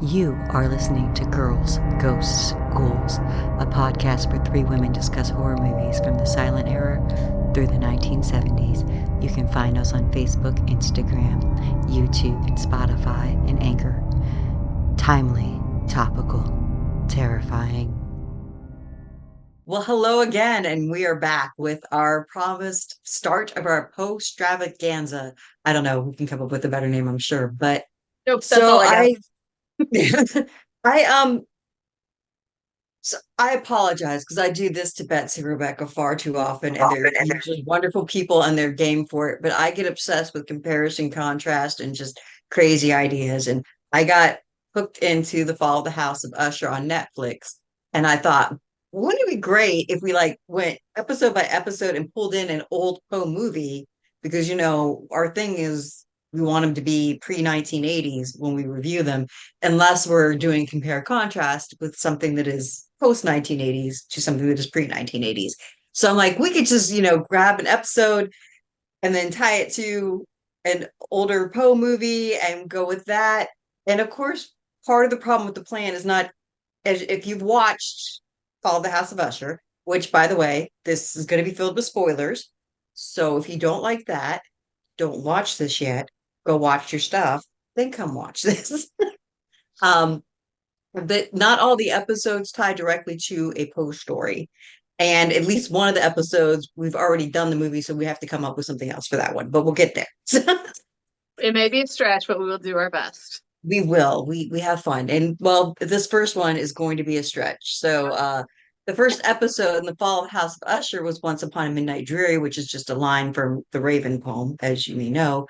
You are listening to Girls, Ghosts, Ghouls, a podcast where three women discuss horror movies from the silent era through the 1970s. You can find us on Facebook, Instagram, YouTube, and Spotify, and Anchor. Timely, topical, terrifying. Well, hello again, and we are back with our promised start of our Poextravaganza. I don't know, we can come up with a better name, I'm sure, but Nope, that's so all I got. I so I apologize because I do this to Betsy and Rebecca far too often, and they're usually wonderful people and they're game for it. But I get obsessed with comparison, contrast, and just crazy ideas. And I got hooked into the Fall of the House of Usher on Netflix, and I thought, wouldn't it be great if we like went episode by episode and pulled in an old Poe movie? Because our thing is we want them to be pre 1980s when we review them unless we're doing compare contrast with something that is post 1980s to something that is pre 1980s. So I'm like, we could just, grab an episode and then tie it to an older Poe movie and go with that. And of course, part of the problem with the plan is not, as if you've watched Fall of the House of Usher, which by the way, this is going to be filled with spoilers. So if you don't like that, don't watch this yet. Go watch your stuff, then come watch this. um, but not all the episodes tie directly to a Poe story. And at least one of the episodes, we've already done the movie, so we have to come up with something else for that one, but we'll get there. It may be a stretch, but we will do our best. We will. We have fun. And well, this first one is going to be a stretch. So the first episode in the Fall of House of Usher was Once Upon a Midnight Dreary, which is just a line from the Raven poem, as you may know,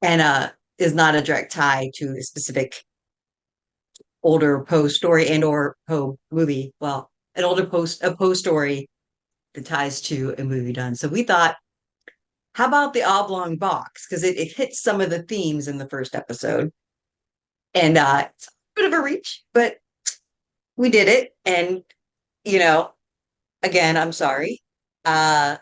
and is not a direct tie to a specific older Poe story and or Poe movie. Well, an older Poe story that ties to a movie done. So we thought, how about the Oblong Box? Because it hits some of the themes in the first episode. And it's a bit of a reach, but we did it. And, you know, again, I'm sorry. Uh,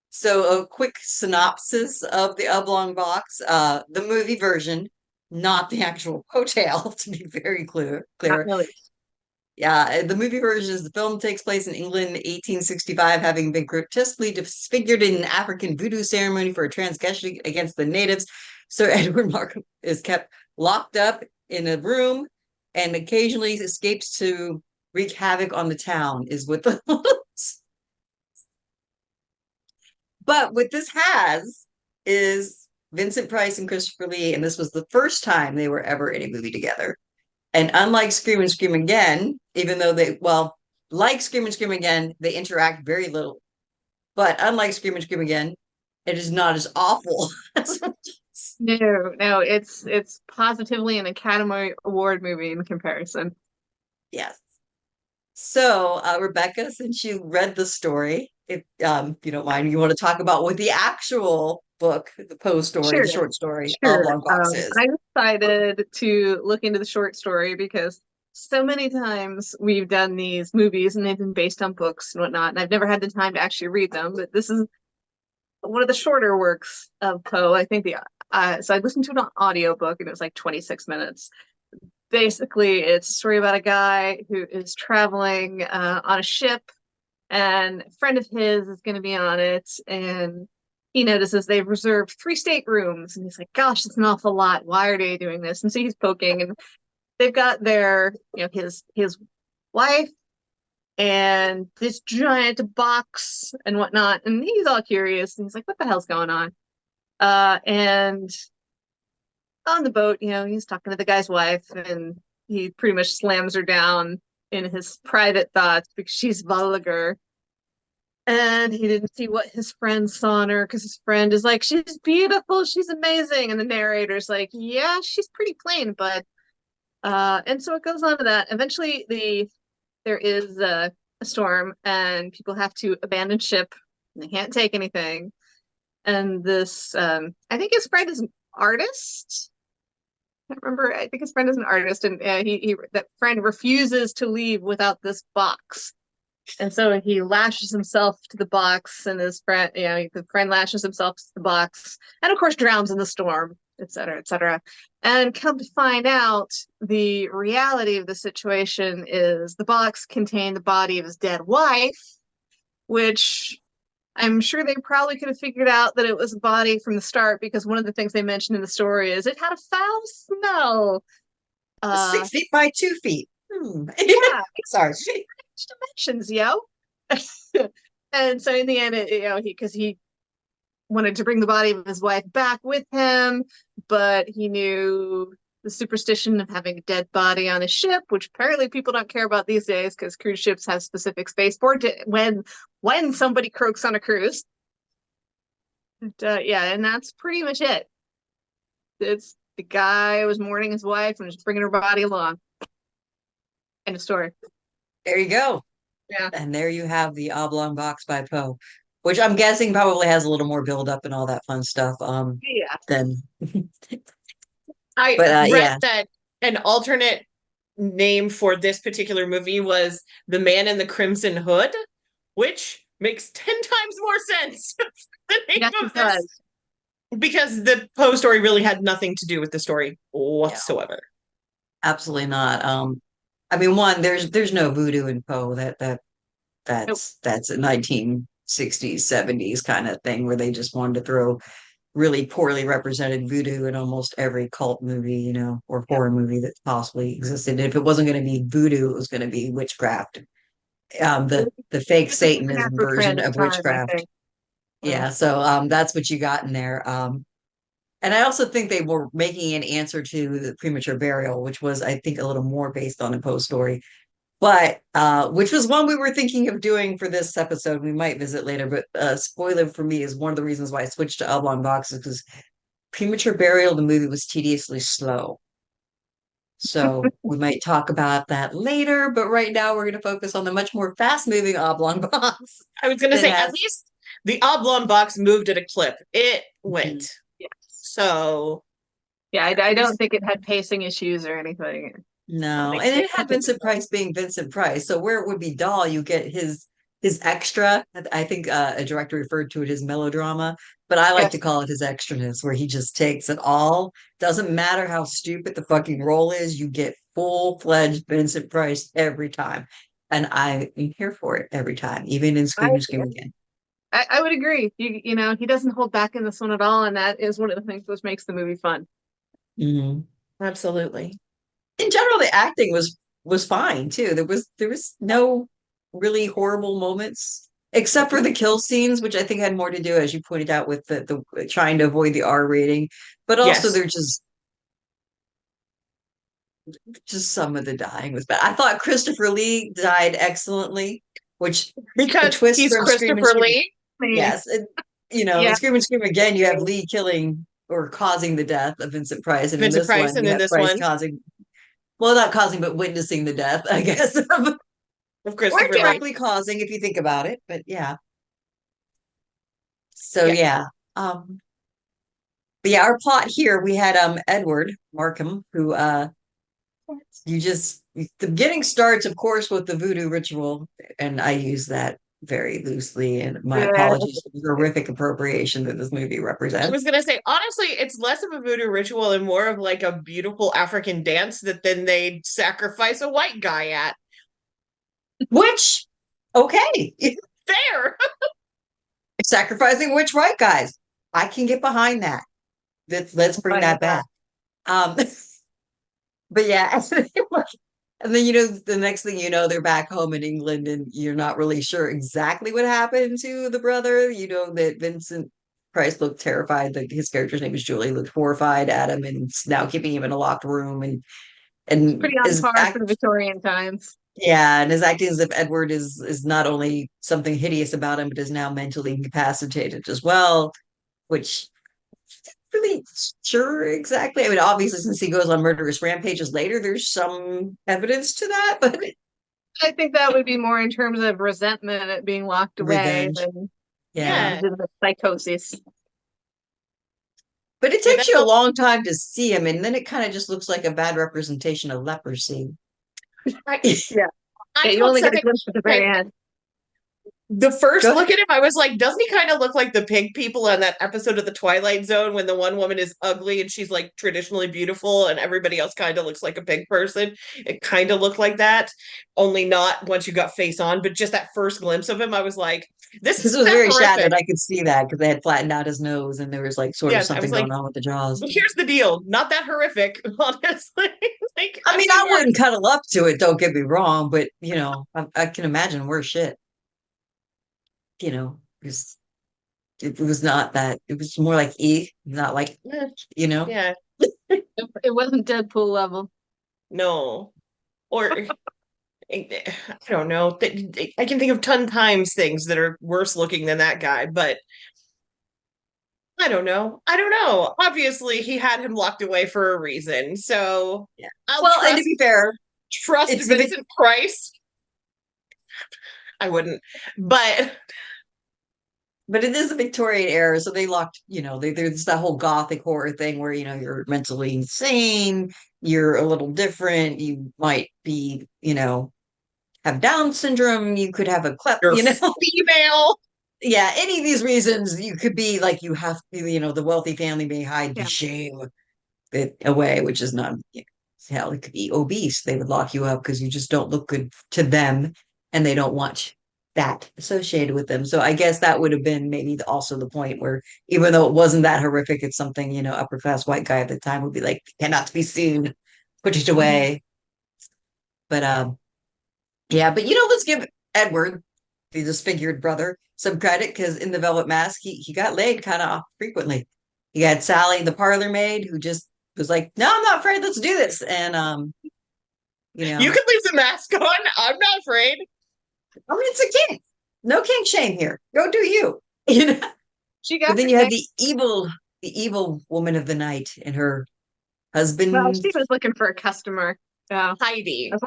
so a quick synopsis of the Oblong Box, the movie version, not the actual Poe tale, to be very Not clear. really. Yeah, the movie version is the film takes place in England in 1865, having been grotesquely disfigured in an African voodoo ceremony for a transgression against the natives. Sir Edward Markham is kept locked up in a room and occasionally escapes to wreak havoc on the town, is what the. But what this has is Vincent Price and Christopher Lee, and this was the first time they were ever in a movie together. And unlike Scream and Scream Again, even though like Scream and Scream Again, they interact very little. But unlike Scream and Scream Again, it is not as awful. No, it's positively an Academy Award movie in comparison. Yes. So, Rebecca, since you read the story, if you don't mind, you want to talk about what the actual book, the Poe story, the Sure, short story, sure. Oblong Box is. I decided to look into the short story because so many times we've done these movies and they've been based on books and whatnot, and I've never had the time to actually read them. But this is one of the shorter works of Poe. I think the so I listened to an audiobook and it was like 26 minutes. Basically, it's a story about a guy who is traveling on a ship, and a friend of his is going to be on it, and he notices they've reserved three staterooms, and he's like, "Gosh, that's an awful lot. Why are they doing this?" And so he's poking, and they've got their, his wife and this giant box and whatnot, and he's all curious, and he's like, "What the hell's going on?" And on the boat, he's talking to the guy's wife, and he pretty much slams her down in his private thoughts because she's vulgar. And he didn't see what his friend saw in her because his friend is like, "She's beautiful, she's amazing." And the narrator's like, "Yeah, she's pretty plain, but and so it goes on to that. Eventually there is a storm and people have to abandon ship and they can't take anything. And this I think his friend is an artist. I can't remember. I think his friend is an artist, and he that friend refuses to leave without this box, and so he lashes himself to the box, and his friend, the friend lashes himself to the box, and of course drowns in the storm. et cetera, et cetera. And come to find out, the reality of the situation is the box contained the body of his dead wife, which I'm sure they probably could have figured out that it was a body from the start, because one of the things they mentioned in the story is it had a foul smell. 6 feet by 2 feet. Yeah, Sorry. dimensions, yo. And so in the end, he wanted to bring the body of his wife back with him, but he knew the superstition of having a dead body on a ship, which apparently people don't care about these days because cruise ships have specific spaceport when somebody croaks on a cruise. Yeah, and that's pretty much it. It's the guy was mourning his wife and just bringing her body along. End of story. There you go. Yeah. And there you have the Oblong Box by Poe, which I'm guessing probably has a little more build up and all that fun stuff. Yeah. Than, I but read yeah, that an alternate name for this particular movie was The Man in the Crimson Hood, which makes 10 times more sense. The name Yes, of it this, does. because the Poe story really had nothing to do with the story whatsoever. absolutely not. I mean, one, there's no voodoo in Poe. Nope. That's a 1960s, 70s kind of thing where they just wanted to throw really poorly represented voodoo in almost every cult movie, or horror movie that possibly existed. And if it wasn't going to be voodoo, it was going to be witchcraft. The fake It's a Satanism supernatural version trend at of the time, I witchcraft. think. Yeah, so that's what you got in there. And I also think they were making an answer to the premature burial, which was, I think, a little more based on a Poe story, but which was one we were thinking of doing for this episode. We might visit later, but spoiler for me is one of the reasons why I switched to Oblong Boxes, because premature burial, the movie was tediously slow. So we might talk about that later, but right now we're going to focus on the much more fast-moving Oblong Box I was going to that say, has. at least the Oblong Box moved at a clip. It went. Yes. So, Yeah, I don't think it had pacing issues or anything. No, and it had Vincent Price being Vincent Price. So where it would be dull, you get his extra. I think a director referred to it as melodrama, but I like to Yes. call it his extraness, where he just takes it all. Doesn't matter how stupid the fucking role is, you get full-fledged Vincent Price every time. And I am here for it every time, even in Scream I, and Scream again. I would agree. He doesn't hold back in this one at all, and that is one of the things which makes the movie fun. Mhm. absolutely. In general, the acting was fine too. There was no really horrible moments, except for the kill scenes, which I think had more to do, as you pointed out, with the trying to avoid the R rating. But also, Yes. they're just some of the dying was bad. I thought Christopher Lee died excellently, which the Because twist he's from Scream and Christopher Scream. Lee. Yes, in Yeah. Scream and Scream again, you have Lee killing or causing the death of Vincent Price, and in Vincent this Price, one, and you in have this Price one, causing. Well, not causing, but witnessing the death, I guess. of Or Christopher Lee. directly causing, if you think about it, but yeah. So Yeah. yeah. Um, but yeah, our plot here, we had Edward Markham, who you just the beginning starts, of course, with the voodoo ritual, and I use that very loosely, and my apologies for the horrific appropriation that this movie I represents. was going to say, honestly, it's less of a voodoo ritual and more of like a beautiful African dance that then they sacrifice a white guy at. Which, okay, Fair. sacrificing which white guys? I can get behind that. Let's bring Fine that with that. back. Um, but yeah, and then the next thing you know, they're back home in England, and you're not really sure exactly what happened to the brother. You know that Vincent Price looked terrified. That his character's name is Julie, looked horrified at him, and is now keeping him in a locked room, and Pretty on his par for act, the Victorian times. yeah, and his acting as if Edward is not only something hideous about him, but is now mentally incapacitated as well, which really sure exactly. I mean, obviously, since he goes on murderous rampages later, there's some evidence to that, but I think that would be more in terms of resentment at being locked away revenge. than Yeah. the psychosis. But it Yeah, takes you a long time to see him, and then it kind of just looks like a bad representation of leprosy. Yeah. I Yeah, you told only Seth, get a glimpse at the very end. The first Go look at him, I was like, doesn't he kind of look like the pig people on that episode of The Twilight Zone when the one woman is ugly and she's like traditionally beautiful and everybody else kind of looks like a pig person? It kind of looked like that, only not once you got face on, but just that first glimpse of him, I was like, this This is was that very shattered. horrific. I could see that because they had flattened out his nose and there was like sort of Yes, I was something like, going on with the jaws. but here's the deal, not that horrific, honestly. Like, I I've mean, seen I worse. wouldn't cuddle up to it, don't get me wrong, but I can imagine worse shit. Because it was not that. It was more like not like Eh, you know. yeah, It wasn't Deadpool level. no. Or I don't know. I can think of ton times things that are worse looking than that guy, but I don't know. I don't know. Obviously, he had him locked away for a reason. So Yeah. I'll Well, and to be fair, trust it's the Vincent Price. I wouldn't. But but it is a Victorian era, so they locked. There's that whole gothic horror thing where you're mentally insane, you're a little different, you might be, have Down syndrome, you could have a clep, you're female. yeah, any of these reasons you could be like you have the wealthy family may hide the Yeah. shame it away, which is not hell, it could be obese. They would lock you up because you just don't look good to them and they don't want that associated with them. So I guess that would have been maybe also the point where even though it wasn't that horrific, it's something, upper class white guy at the time would be like, cannot be seen, put it away. But yeah, but let's give Edward, the disfigured brother, some credit because in the Velvet Mask, he got laid kind of frequently. He had Sally, the parlor maid, who just was like, "No, I'm not afraid. Let's do this." And you You know, can leave the mask on. I'm not afraid. I mean, it's a king. No king shame here. Go do you. You know. She But got then you have protected. the evil woman of the night and her Well, husband. she was looking for a customer. Yeah. Heidi. As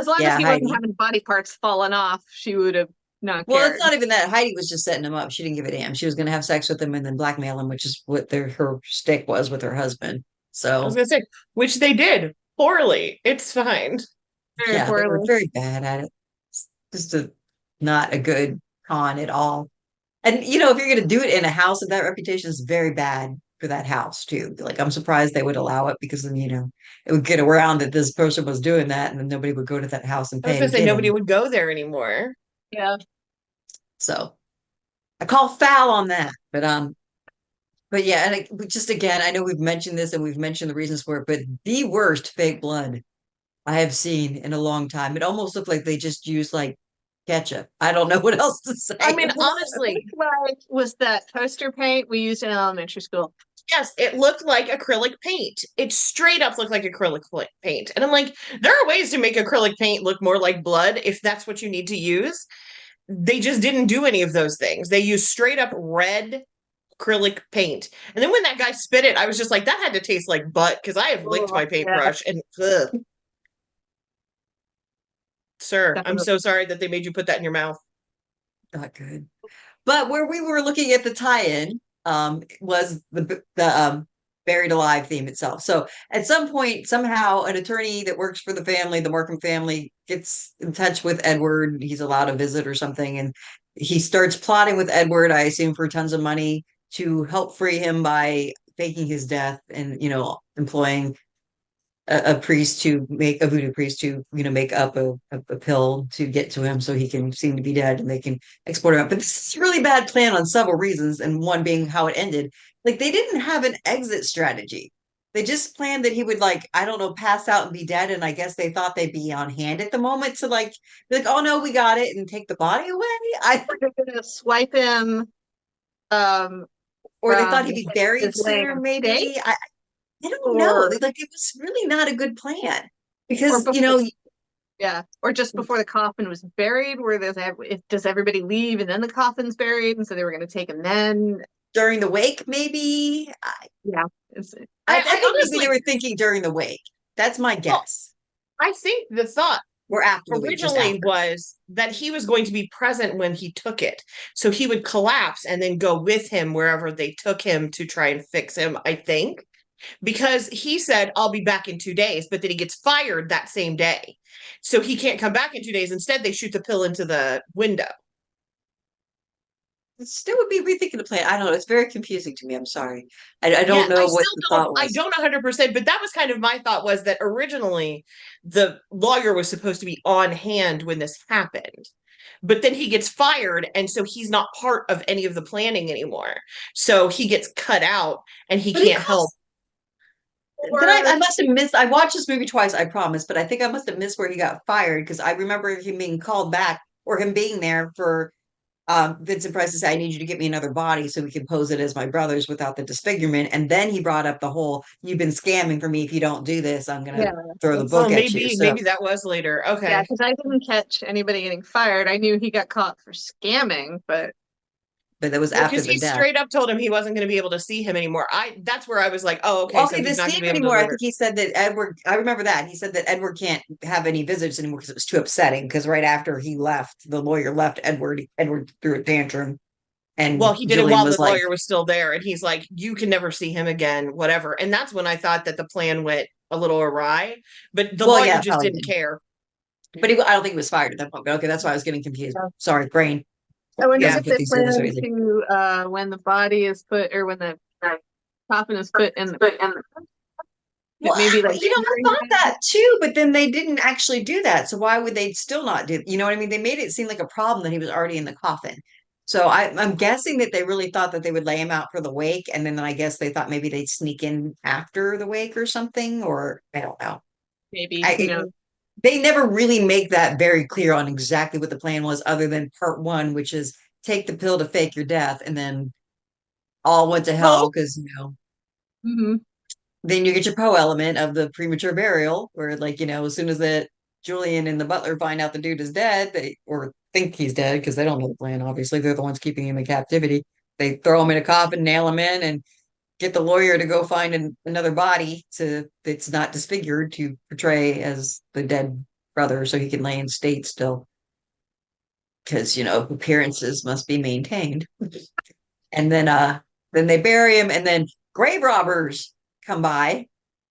long as Yeah, he wasn't Heidi. having body parts falling off, she would have not Well, it's cared. not even that. Heidi was just setting him up. She didn't give a damn. She was going to have sex with him and then blackmail him, which is what her stick was with her husband. I was So gonna say, which they did poorly. It's fine. Very yeah, they were poorly. very bad at it. It's just not a good con at all. And if you're going to do it in a house of that reputation, it's very bad for that house too. Like I'm surprised they would allow it because then it would get around that this person was doing that, and then nobody would go to that house and I was pay to gonna say get nobody him. would go there anymore. Yeah. So I call foul on that. But yeah, and just again, I know we've mentioned this and we've mentioned the reasons for it, but the worst fake blood I have seen in a long time. It almost looked like they just used like ketchup. I don't know what else to say. I mean, It honestly, Like was that poster paint we used in elementary school? yes, it looked like acrylic paint. It straight up looked like acrylic paint. And I'm like, there are ways to make acrylic paint look more like blood if that's what you need to use. They just didn't do any of those things. They used straight up red acrylic paint. And then when that guy spit it, I was just like, that had to taste like butt because I have licked Oh, my yeah, paintbrush and ugh. Sir, I'm definitely. so sorry that they made you put that in your mouth. not good. But where we were looking at the tie-in was the buried alive theme itself. So at some point, somehow, an attorney that works for the family, the Markham family, gets in touch with Edward. He's allowed a visit or something, and he starts plotting with Edward, I assume, for tons of money to help free him by faking his death and employing a priest to make a voodoo priest to make up a pill to get to him so he can seem to be dead and they can export him out. But this is a really bad plan on several reasons, and one being how it ended. Like they didn't have an exit strategy. They just planned that he would like, I don't know, pass out and be dead. And I guess they thought they'd be on hand at the moment to like be like, oh no, we got it, and take the body away. We're gonna swipe him um Or they thought from he'd be buried his sooner, laying state, maybe. I don't know. or Like it was really not a good plan or because before, yeah, or just before the coffin was buried, where does everybody leave and then the coffin's buried, and so they were gonna take him then. during the wake, maybe. Yeah, it's, I I think maybe they honestly, were thinking during the wake. That's my well, guess. I think the thought Or after the wake, just originally after. was that he was going to be present when he took it. So he would collapse and then go with him wherever they took him to try and fix him, I think. Because he said, I'll be back in 2 days, but then he gets fired that same day. So he can't come back in 2 days. Instead, they shoot the pill into the window. still would be rethinking the plan. I don't know. It's very confusing to me. I'm sorry. I Yeah, don't know I what still the don't, thought I was. don't 100%, but that was kind of my thought, was that originally the lawyer was supposed to be on hand when this happened. But then he gets fired, and so he's not part of any of the planning anymore. So he gets cut out and he But he can't help. calls. Did I must have missed. I watched this movie twice, I promise, but I think I must have missed where he got fired because I remember him being called back or him being there for Vincent Price to say, I need you to get me another body so we can pose it as my brother's without the disfigurement. And then he brought up the whole, you've been scamming for me. If you don't do this, I'm gonna Yeah, throw the Oh, book at you. maybe So, maybe that was later. yeah, Okay. because I didn't catch anybody getting fired. I knew he got caught for scamming, but but that was Well, after because the he death. straight up told him he wasn't going to be able to see him anymore. That's where I was like, oh, okay, so Okay, he's the not going scene to be able to anymore. I deliver. think he said that Edward, I remember that. He said that Edward can't have any visits anymore because it was too upsetting. Because right after he left, the lawyer left Edward threw a tantrum. Well, And he did it Julian while the was like, lawyer was still there, and he's like, you can never see him again, whatever. And that's when I thought that the plan went a little awry, but the well, lawyer yeah, just probably didn't did. care. But I don't think he was fired at that point. But okay, that's why I was getting confused. yeah. Sorry, brain. I wonder Yeah. Doesn't if put they things together so plan easily. to when the body is put or when the coffin is put in the Well, maybe like I bury thought him. that too, but then they didn't actually do that. So why would they still not do? You know what I mean? They made it seem like a problem that he was already in the coffin. So I'm guessing that they really thought that they would lay him out for the wake, and then I guess they thought maybe they'd sneak in after the wake or something, or I don't know. Maybe, I who it, knows? they never really make that very clear on exactly what the plan was, other than part one, which is take the pill to fake your death, and then all went to hell Well, because Hmm. then you get your Poe element of the premature burial, where like, as soon as that Julian and the butler find out the dude is dead, they or think he's dead because they don't know the plan, obviously. They're the ones keeping him in captivity. They throw him in a coffin, nail him in, and get the lawyer to go find another body to that's not disfigured to portray as the dead brother so he can lay in state still. Because, appearances must be maintained. And then they bury him, and then grave robbers come by.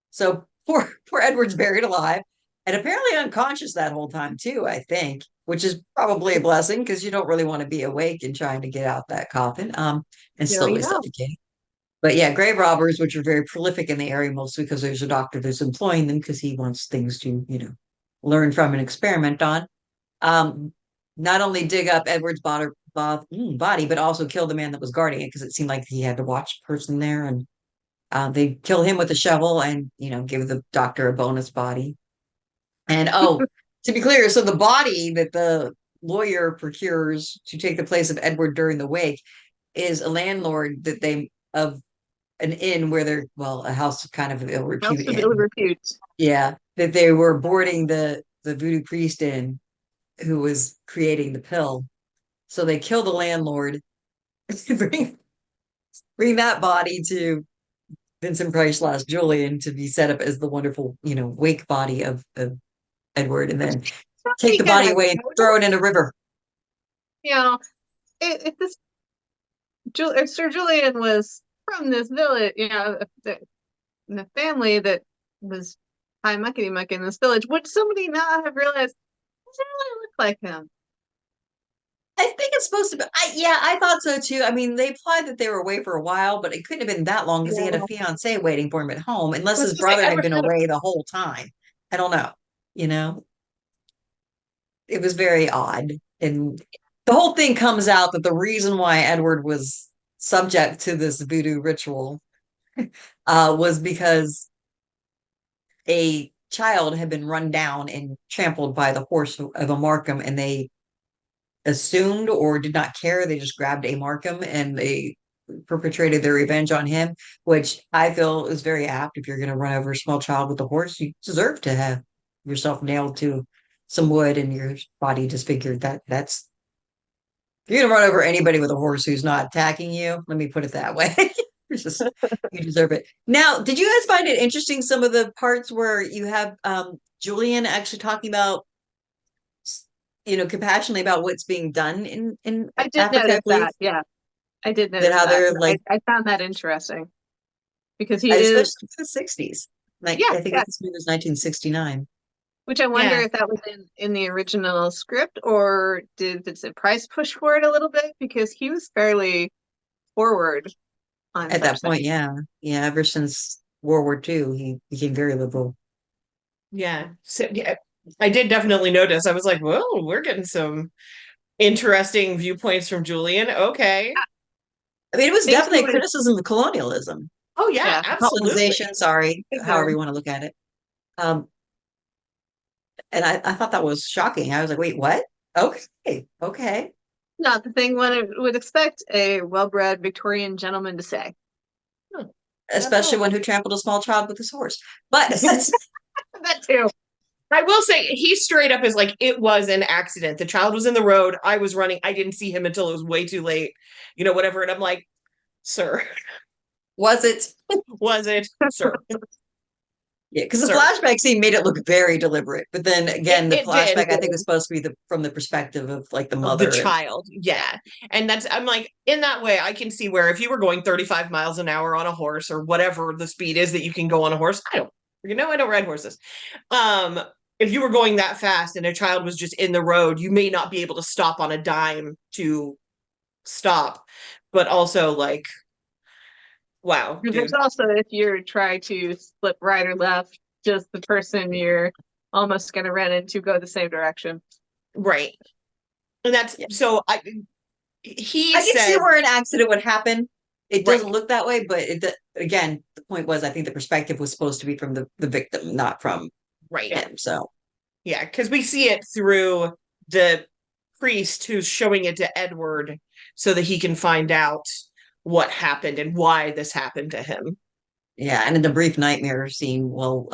So poor Edward's buried alive and apparently unconscious that whole time too, I think, which is probably a blessing because you don't really want to be awake and trying to get out that coffin and There you slowly go. suffocate. But yeah, grave robbers, which are very prolific in the area, mostly because there's a doctor that's employing them because he wants things to, learn from and experiment on. Um, Not only dig up Edward's body, but also kill the man that was guarding it because it seemed like he had to watch the person there, and they kill him with a shovel and, give the doctor a bonus body. And oh, to be clear, so the body that the lawyer procures to take the place of Edward during the wake is a landlord of an inn where they're, well, a house kind of ill repute House of ill inn. repute. Yeah, that they were boarding the voodoo priest in who was creating the pill. So they kill the landlord, bring bring that body to Vincent Price last Julian to be set up as the wonderful, wake body of Edward, and then take Pretty the body good. away and throw it in a river. You know, if this if Sir Julian was from this village, the family that was high muckety muck in this village, would somebody not have realized doesn't really look like him? I think it's supposed to be. Yeah, I thought so too. I mean, they implied that they were away for a while, but it couldn't have been that long because he had a Yeah. fiance waiting for him at home, I unless was his going to say brother had Edward been could have. away the whole time. I don't know. You know, it was very odd. And the whole thing comes out that the reason why Edward was subject to this voodoo ritual was because a child had been run down and trampled by the horse of a Markham, and they assumed or did not care. They just grabbed a Markham and they perpetrated their revenge on him, which I feel is very apt. If you're going to run over a small child with a horse, you deserve to have yourself nailed to some wood and your body disfigured. That's if you're going to run over anybody with a horse who's not attacking you. Let me put it that way. It's just you deserve it. Now, did you guys find it interesting some of the parts where you have Julian actually talking about compassionately about what's being done in I did Africa, I notice believe, that. Yeah, I did that notice how that. they're like, I found that interesting because he is, especially for the 60s. Like, yeah, I think yeah. this movie was 1969. Which I wonder Yeah. if that was in the original script, or did Vincent Price push for it a little bit because he was fairly forward on At such that point, things. yeah. Yeah, ever since World War II, he became very liberal. Yeah. So yeah, I did definitely notice. I was like, "Whoa, we're getting some interesting viewpoints from Julian." Okay. I mean, it was Thanks to definitely a his, criticism of colonialism, Oh yeah, yeah, absolutely. colonization, sorry, big however time. you want to look at it. Um, and I thought that was shocking. I was like, wait, what? Okay, okay. Not the thing one would expect a well-bred Victorian gentleman to say. Hmm, not at Especially all. one who trampled a small child with his horse. But That too. I will say he straight up is like, it was an accident. The child was in the road. I was running. I didn't see him until it was way too late, whatever. And I'm like, sir, was it? was it? Sir, Yeah, because the sir. flashback scene made it look very deliberate. But then It, again, the it did. flashback I think was supposed to be from the perspective of like the Of the mother. And child. Yeah. And I'm like, in that way, I can see where if you were going 35 miles an hour on a horse or whatever the speed is that you can go on a horse, I don't ride horses. Um, if you were going that fast and a child was just in the road, you may not be able to stop on a dime to stop. But also, like, wow, There's dude. also if you're trying to slip right or left, just the person you're almost going to run into go the same direction. Right. And that's yeah, so he I can see said, where an accident would happen. It doesn't right, look that way, but again, the point was I think the perspective was supposed to be from the victim, not from right. Yeah. him. So Yeah, because we see it through the priest who's showing it to Edward so that he can find out what happened and why this happened to him. yeah, and in the brief nightmare scene, well,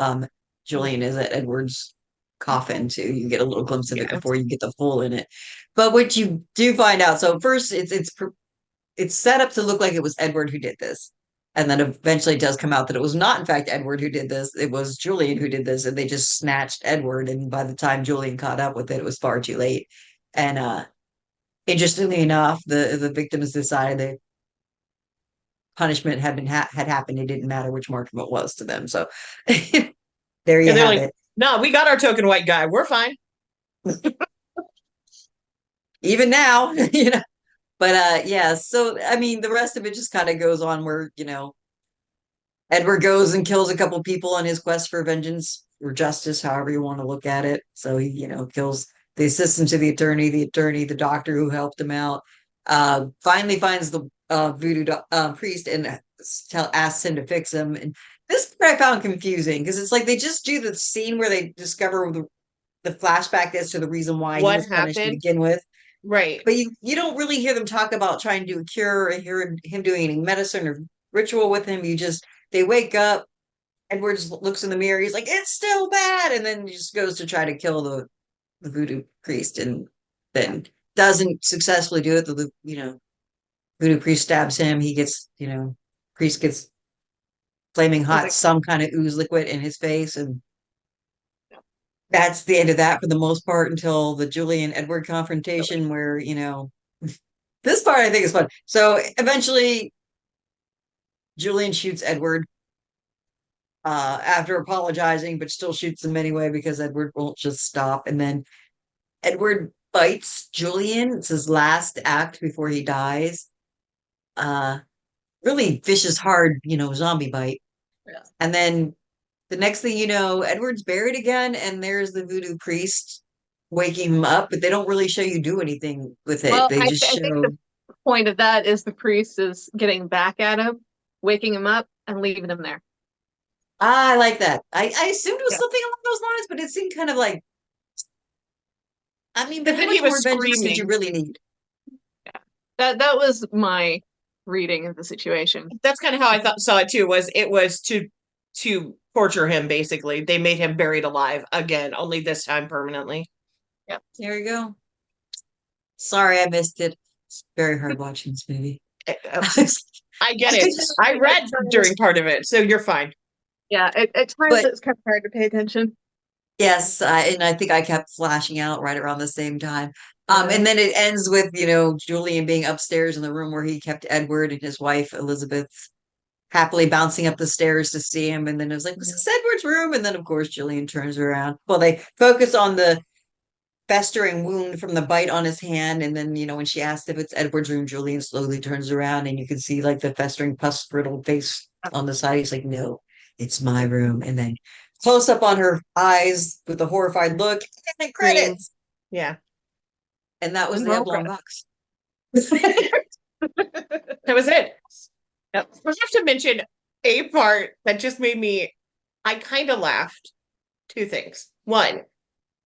Julian is at Edward's coffin too. You get a little glimpse of it Yeah. before you get the full in it. But what you do find out, so first it's set up to look like it was Edward who did this. And then eventually it does come out that it was not, in fact, Edward who did this. It was Julian who did this, and they just snatched Edward. And by the time Julian caught up with it, it was far too late. And interestingly enough, the victims decided that punishment had happened. It didn't matter which martyrdom it was to them. So there you And they're have like, it. no, we got our token white guy. We're fine. Even now, But yeah, so I mean, the rest of it just kind of goes on where Edward goes and kills a couple people on his quest for vengeance or justice, however you want to look at it. So he, kills the assistant to the attorney, the doctor who helped him out. Finally finds the priest and asks him to fix him. And this part I found confusing because it's like they just do the scene where they discover the flashback as to the reason why he What was punished to happened? begin with. Right. But you don't really hear them talk about trying to do a cure or hear him doing any medicine or ritual with him. They wake up, Edwards looks in the mirror, he's like, it's still bad. And then he just goes to try to kill the voodoo priest and then doesn't successfully do it. Voodoo priest stabs him. Priest gets flaming I was hot, like, some kind of ooze liquid in his face. And that's the end of that for the most part until the Julian Edward confrontation where, this part I think is fun. So eventually Julian shoots Edward after apologizing, but still shoots him anyway because Edward won't just stop. And then Edward bites Julian. It's his last act before he dies. Uh, really vicious, hard, zombie bite. yeah. And then the next thing you know, Edward's buried again, and there's the voodoo priest waking him up, but they don't really show you do anything with it. Well, They just I think the show. point of that is the priest is getting back at him, waking him up, and leaving him there. I like that. I assumed it was Yeah. something along those lines, but it seemed kind of like, I mean, but Because how then he much was more vengeance did you screaming. really need? That was my reading of the situation. That's kind of how I thought saw it too. It was to torture him basically. They made him buried alive again, only this time permanently. Yeah. There you go. Sorry, I missed it. It's very hard watching this movie. I get it. I read during part of it, so you're fine. Yeah, at times But it's kind of hard to pay attention. yes, and I think I kept flashing out right around the same time. Yeah. And then it ends with, Julian being upstairs in the room where he kept Edward and his wife, Elizabeth. happily bouncing up the stairs to see him. And then it was like, was this Edward's room? And then, of course, Julian turns around. Well, they focus on the festering wound from the bite on his hand. And then, when she asked if it's Edward's room, Julian slowly turns around and you can see like the festering pus-riddled face on the side. He's like, no, it's my room. And then close up on her eyes with a horrified look and credits. Yeah. And that was the Oblong Box. That was it. Yep. I have to mention a part that just made me, I kind of laughed. Two things. One,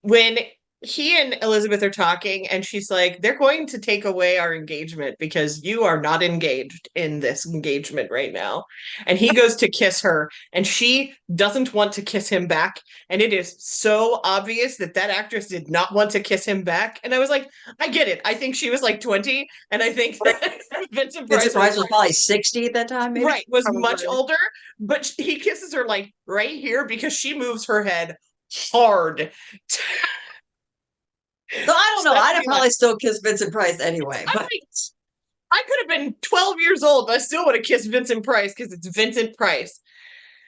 when he and Elizabeth are talking and she's like, they're going to take away our engagement because you are not engaged in this engagement right now. And he goes to kiss her and she doesn't want to kiss him back. And it is so obvious that that actress did not want to kiss him back. And I was like, I get it. I think she was like 20. And I think that Vincent Price was probably 60 at that time, maybe? right, was Probably. much older. But he kisses her like right here because she moves her head hard. So I don't know. I'd have probably still kissed Vincent Price anyway. But I could have been 12 years old, but I still would have kissed Vincent Price because it's Vincent Price.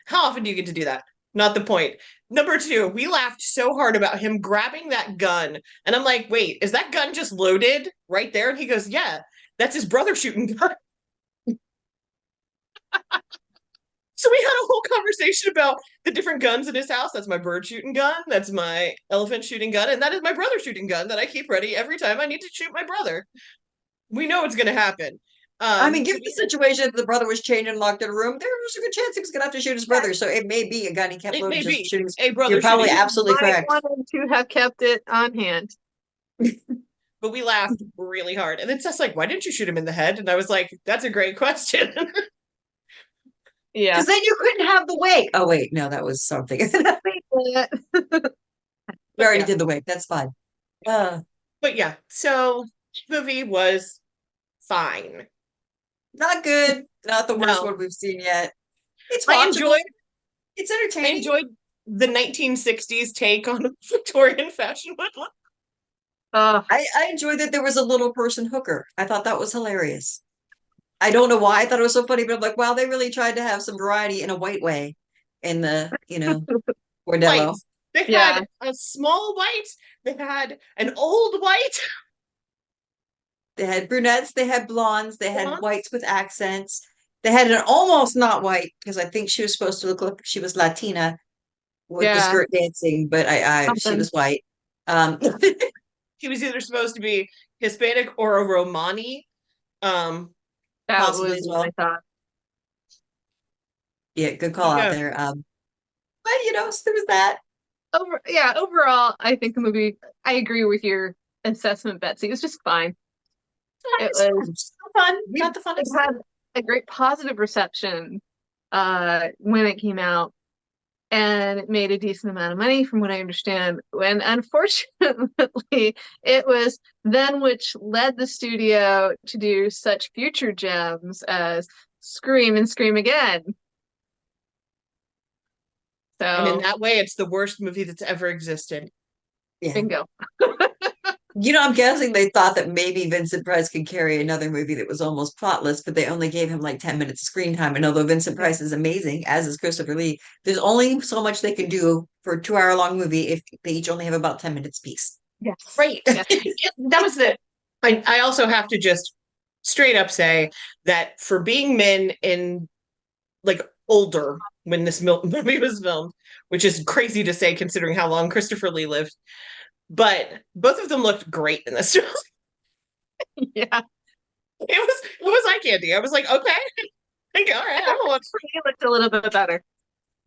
How often do you get to do that? Not the point. Number two, we laughed so hard about him grabbing that gun. And I'm like, wait, is that gun just loaded right there? And he goes, yeah, that's his brother shooting gun. So we had a whole conversation about the different guns in his house. That's my bird shooting gun. That's my elephant shooting gun. And that is my brother shooting gun that I keep ready every time I need to shoot my brother. We know it's going to happen. I mean, given the situation, if the brother was chained and locked in a room, there was a good chance he was going to have to shoot his brother. So it may be a gun he kept loaded just shooting. A brother. You're probably shooting. absolutely correct. I wanted to have kept it on hand. But we laughed really hard. And it's just like, why didn't you shoot him in the head? And I was like, that's a great question. Yeah. Because then you couldn't have the wake. Oh, wait. No, that was something. We already did the wake. That's fine. But yeah, so movie was fine. Not good. Not the worst No. one we've seen yet. It's I watchable. enjoyed It's I entertaining. enjoyed the 1960s take on Victorian fashion. I enjoyed that there was a little person hooker. I thought that was hilarious. I don't know why I thought it was so funny, but I'm like, wow, they really tried to have some variety in a white way in the, bordello. Whites. They Yeah. had a small white. They had an old white. They had brunettes, they had blondes, they had Blondes? whites with accents. They had an almost not white because I think she was supposed to look like she was Latina with the Yeah. skirt dancing, but she Something. was white. She was either supposed to be Hispanic or a Romani. That Possibly was as what well. I thought. Yeah, good call Yeah. out there. But so there was that. Overall, I think the movie, I agree with your assessment, Betsy. It was just fine. It was fun. We- Not the it funnest. had a great positive reception when it came out, and it made a decent amount of money from what I understand. When unfortunately it was then which led the studio to do such future gems as Scream and Scream Again. And in So that way, it's the worst movie that's ever existed. Yeah. bingo. I'm guessing they thought that maybe Vincent Price could carry another movie that was almost plotless, but they only gave him like 10 minutes of screen time. And although Vincent Price is amazing, as is Christopher Lee, there's only so much they can do for a 2 hour long movie if they each only have about 10 minutes piece. Yes. Right. Yes. That was the. I also have to just straight up say that for being men in like older when this movie was filmed, which is crazy to say considering how long Christopher Lee lived, but both of them looked great in this. It Yeah. was eye candy. I was like, okay, all right, I'm gonna watch. He looked a little bit better.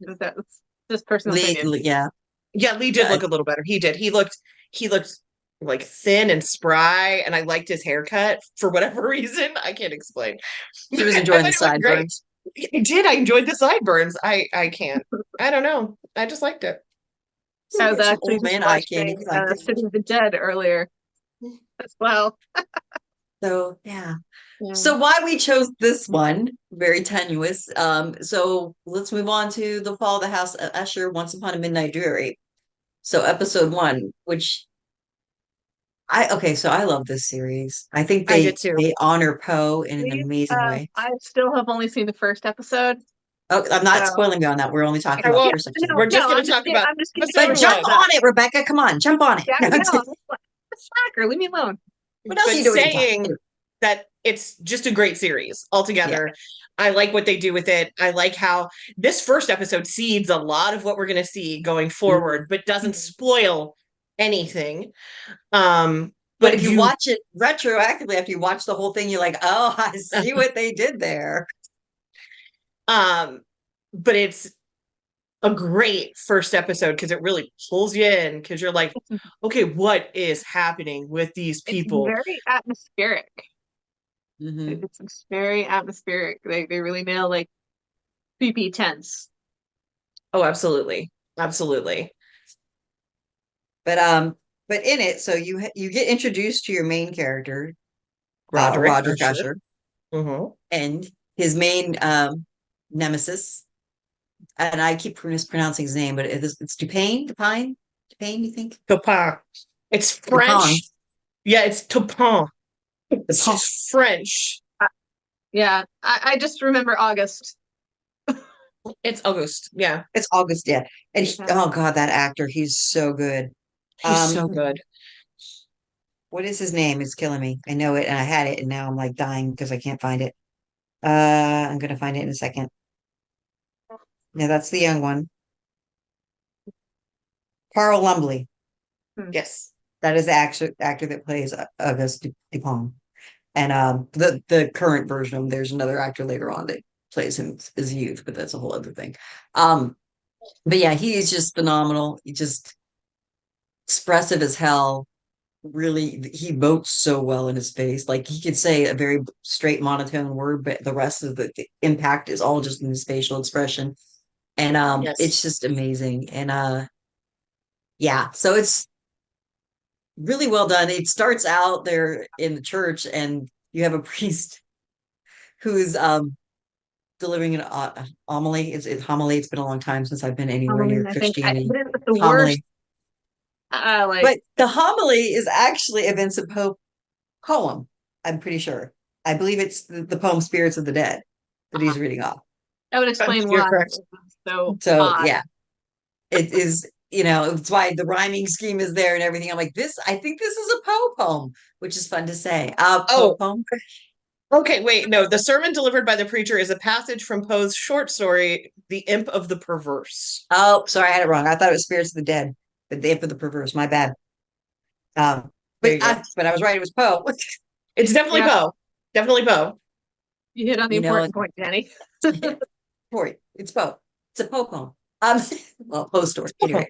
That's just personal opinion. Yeah. Yeah, Lee did look a little better. He did. He looked like thin and spry, and I liked his haircut for whatever reason. I can't explain. She was enjoying the thought it looked great. sideburns. I did. I enjoyed the sideburns. I can't. I don't know. I just liked it. I was Some actually old just man eye candy. watching Like that. City of the Dead earlier as well. So yeah. Yeah. So why we chose this one, very tenuous. So let's move on to The Fall of the House of Usher, Once Upon a Midnight Dreary. So episode 1, which So I love this series. I think I did they too. they honor Poe in an We've, amazing way. I still have only seen the first episode, Oh, I'm not so spoiling beyond that. We're only talking I about the won't. first episode. We're just no, going to talk about I'm just the giving you But a second jump heads one. up. on it, Rebecca. Come on, jump on it. Yeah, I No, know. Slacker, leave me alone. what else are But you doing in time? saying that it's just a great series Yeah. altogether. I like what they do with it. I like how this first episode seeds a lot of what we're going to see going forward, but doesn't spoil anything. Um, But but if you you, watch it retroactively after you watch the whole thing, you're like, oh, I see what they did there. um, but it's a great first episode because it really pulls you in because you're like, okay, what is happening with these It's people? very atmospheric. Hmm. It's very atmospheric. They really nail like creepy tense. Oh, absolutely. Absolutely. But um, but in it, so you get introduced to your main character, Roderick Roderick Usher. Usher, Mm-hmm. and his main nemesis. And I keep mispronouncing his name, but it's Dupin, Dupin, Dupin. You think Topin. It's Dupin? French. Yeah, it's Topin. It's Dupin. just French. Yeah, I just remember August. It's August. Yeah. It's August, yeah. And Yeah. oh God, that actor, he's so good. He's Um, so good. what is his name? It's killing me. I know it, and I had it, and now I'm like dying because I can't find it. I'm gonna find it in a second. Yeah, that's the young one, Carl Lumbly. Hmm. Yes. That is the actor that plays Auguste Dupin. And the current version of him, there's another actor later on that plays him as youth, but that's a whole other thing. Um, but yeah, he is just phenomenal. He just expressive as hell. Really, he votes so well in his face. Like he could say a very straight monotone word, but the rest of the impact is all just in his facial expression. And Yes. it's just amazing. And yeah, so it's really well done. It starts out there in the church, and you have a priest who's delivering an homily. It's homily. It's been a long time since I've been anywhere near I think Christianity. but it's the worst. Homily. Like But the homily is actually a Vincent Pope poem, I'm pretty sure. I believe it's the poem Spirits of the Dead that uh he's reading off. that would explain You're why correct. it's so So odd. yeah, it is, it's why the rhyming scheme is there and everything. I'm like, I think this is a Poe poem, which is fun to say. Poe Oh, poem. okay. Wait, no. The sermon delivered by the preacher is a passage from Poe's short story, The Imp of the Perverse. Oh, sorry, I had it wrong. I thought it was Spirits of the Dead, but the Imp of the Perverse. My bad. There you go. But I was right. It was Poe. It's definitely Yeah, Poe. Definitely Poe. you hit on the You know, important point, Jenny. Corey, it's Poe. It's a Poe poem. Well, Poe story. Anyway,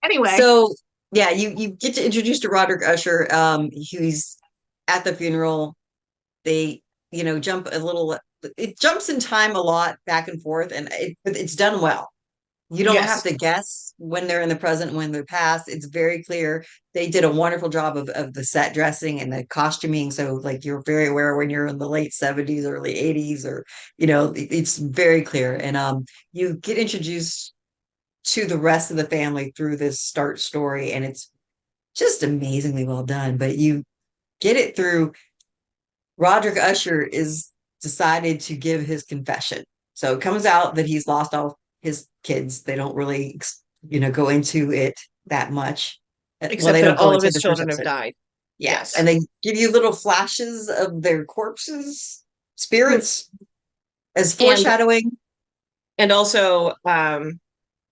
Anyway, so yeah, you get to introduce to Roderick Usher. He's at the funeral. They, jump a little. It jumps in time a lot back and forth, but it's done well. You don't have Yes. to guess when they're in the present and when they're past. It's very clear. They did a wonderful job of the set dressing and the costuming. So like you're very aware when you're in the late 70s, early 80s, or it's very clear. And you get introduced to the rest of the family through this start story, and it's just amazingly well done. But you get it through Roderick Usher is decided to give his confession. So it comes out that he's lost all his kids. They don't really, go into it that much. Well, Except they that don't go all of into his the first children have episode. died. Yeah. Yes. And they give you little flashes of their corpses, spirits, as And foreshadowing. also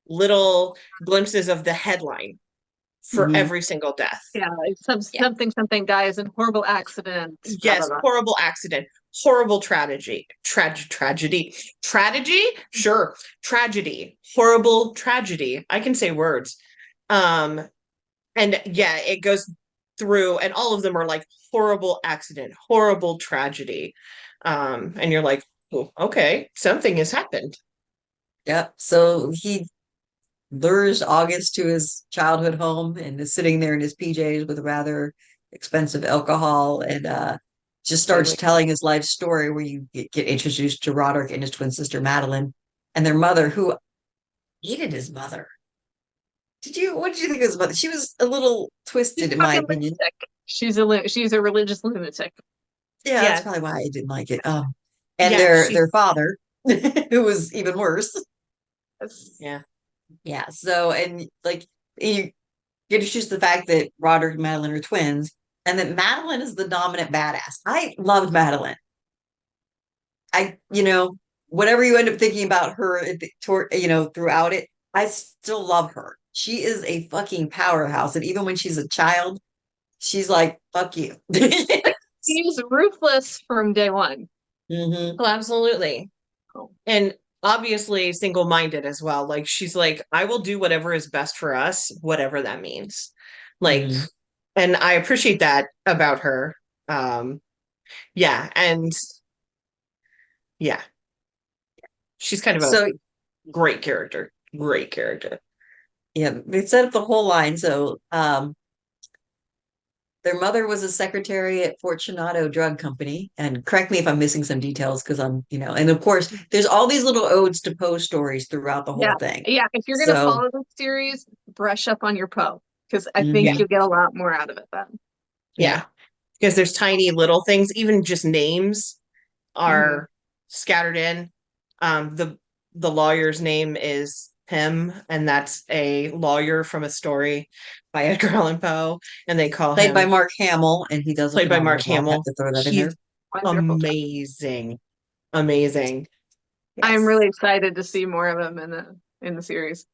little glimpses of the headline for Mhm. every single death. yeah, like Yeah. something dies in horrible accident. Blah, blah, Yes, blah. horrible accident, horrible tragedy, tragedy, sure, tragedy, horrible tragedy. I can say words. Um, and yeah, it goes through, and all of them are like horrible accident, horrible tragedy. And you're like, oh, okay, something has happened. Yep. So he lures August to his childhood home and is sitting there in his PJs with rather expensive alcohol, and just starts telling his life story, where you get introduced to Roderick and his twin sister Madeline and their mother, who hated his mother. What did you think of his mother? She was a little She's twisted, in my fucking opinion. sick. She's a religious lunatic. Yeah, that's Yeah, probably why I didn't like it. And yeah, their father, who was even worse. That's- yeah. Yeah. So, and like you get introduced to the fact that Roderick and Madeline are twins, and that Madeline is the dominant badass. I loved Madeline. Whatever you end up thinking about her, throughout it, I still love her. She is a fucking powerhouse, and even when she's a child, she's like, "Fuck you." She's ruthless from day one. Hmm. Oh, absolutely. Oh. And obviously single-minded as well. Like she's like, I will do whatever is best for us, whatever that means. Like, Hmm. and I appreciate that about her. Um, yeah, and yeah, she's kind of a So great character. Great character. yeah, they set up the whole line. So their mother was a secretary at Fortunato Drug Company. And correct me if I'm missing some details because and of course, there's all these little odes to Poe stories throughout the Yeah. whole thing. Yeah. If you're gonna So, follow this series, brush up on your Poe. Because I think mhm, Yeah, you'll get a lot more out of it then. yeah. yeah. Because there's tiny little things, even just names Mhm. are scattered in. The lawyer's name is Pym, and that's a lawyer from a story by Edgar Allan Poe, and they call Played by him Mark Hamill, and he does a played by phenomenal Mark job. I have Hamill. to throw that in there. He's Wonderful job. amazing. Amazing. I'm Yes. really excited to see more of him in the series.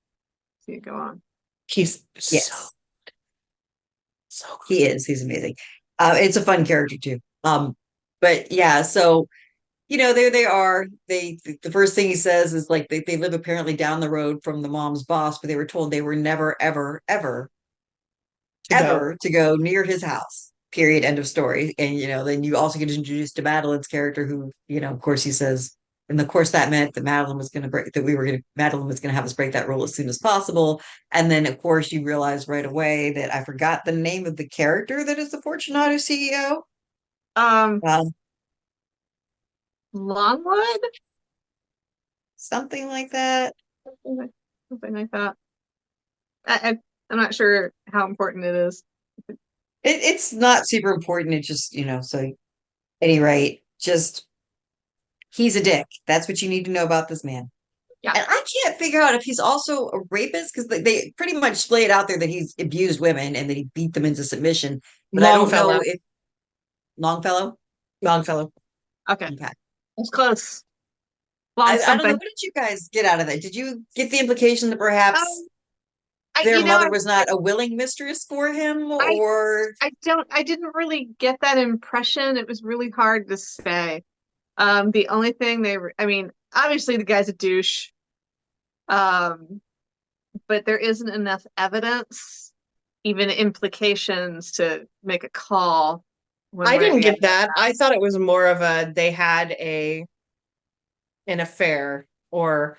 See it go on. He's so Yes, so he is. He's amazing. It's a fun character too. But yeah, so there they are. The first thing he says is like they live apparently down the road from the mom's boss, but they were told they were never, ever, ever, good to go. ever to go near his house. Period. End of story. And then you also get introduced to Madeline's character, who, of course, he says, and of course that meant that Madeline was gonna have us break that rule as soon as possible. And then of course you realize right away that I forgot the name of the character that is the Fortunato CEO. Um, Um, Longwood? Something like that. Something like that. I'm not sure how important it is. It's not super important. It just, so at any rate, just he's a dick. That's what you need to know about this man. Yeah. And I can't figure out if he's also a rapist because they pretty much lay it out there that he's abused women and that he beat them into submission. But I don't know Longfellow. if Longfellow. Longfellow. Okay. Okay. It's close. Long I don't know. something. What did you guys get out of that? Did you get the implication that perhaps Um, their mother was not a willing mistress for him, I or I didn't really get that impression. It was really hard to say. The only thing I mean, obviously the guy's a douche. Um, but there isn't enough evidence, even implications to make a call one I way or didn't the get other. that. I thought it was more of a they had a an affair or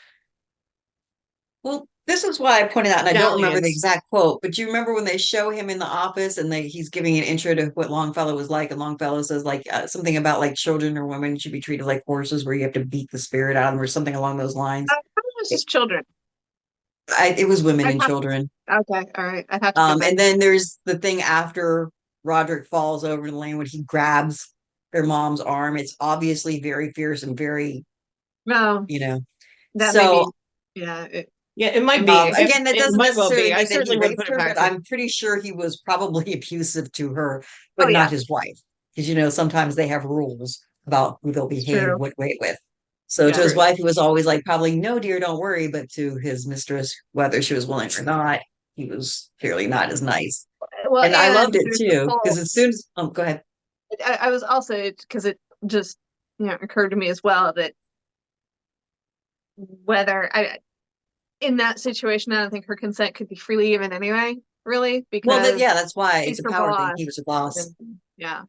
well, this is why I pointed out, and I don't remember the dalliance. exact quote, but you remember when they show him in the office and he's giving an intro to what Longfellow was like, and Longfellow says like something about like children or women should be treated like horses, where you have to beat the spirit out of them, or something along those lines. I thought it was It, just children. it was women I'd and have children. okay, all right. I'd have to go back. And then there's the thing after Roderick falls over the lane when he grabs their mom's arm. It's obviously very fierce and very, No, you know. that may So be, yeah. Yeah, it might be. again, that It doesn't might well necessarily be. I mean that he certainly would raped put it her, but back to I'm pretty sure he was probably abusive to her, Oh but yeah, not his wife. Because sometimes they have rules about who they'll it's behave true. what way with. So to Yeah. his true. wife, he was always like, probably, no, dear, don't worry. But to his mistress, whether she was willing or not, he was clearly not as nice. Well, And I and loved it there's the too, because whole. as soon as, go ahead. I was also because it just occurred to me as well that whether I in that situation, I don't think her consent could be freely given anyway, really, Well, because yeah, that's why she's it's a her power thing. boss. He was a boss. And, yeah.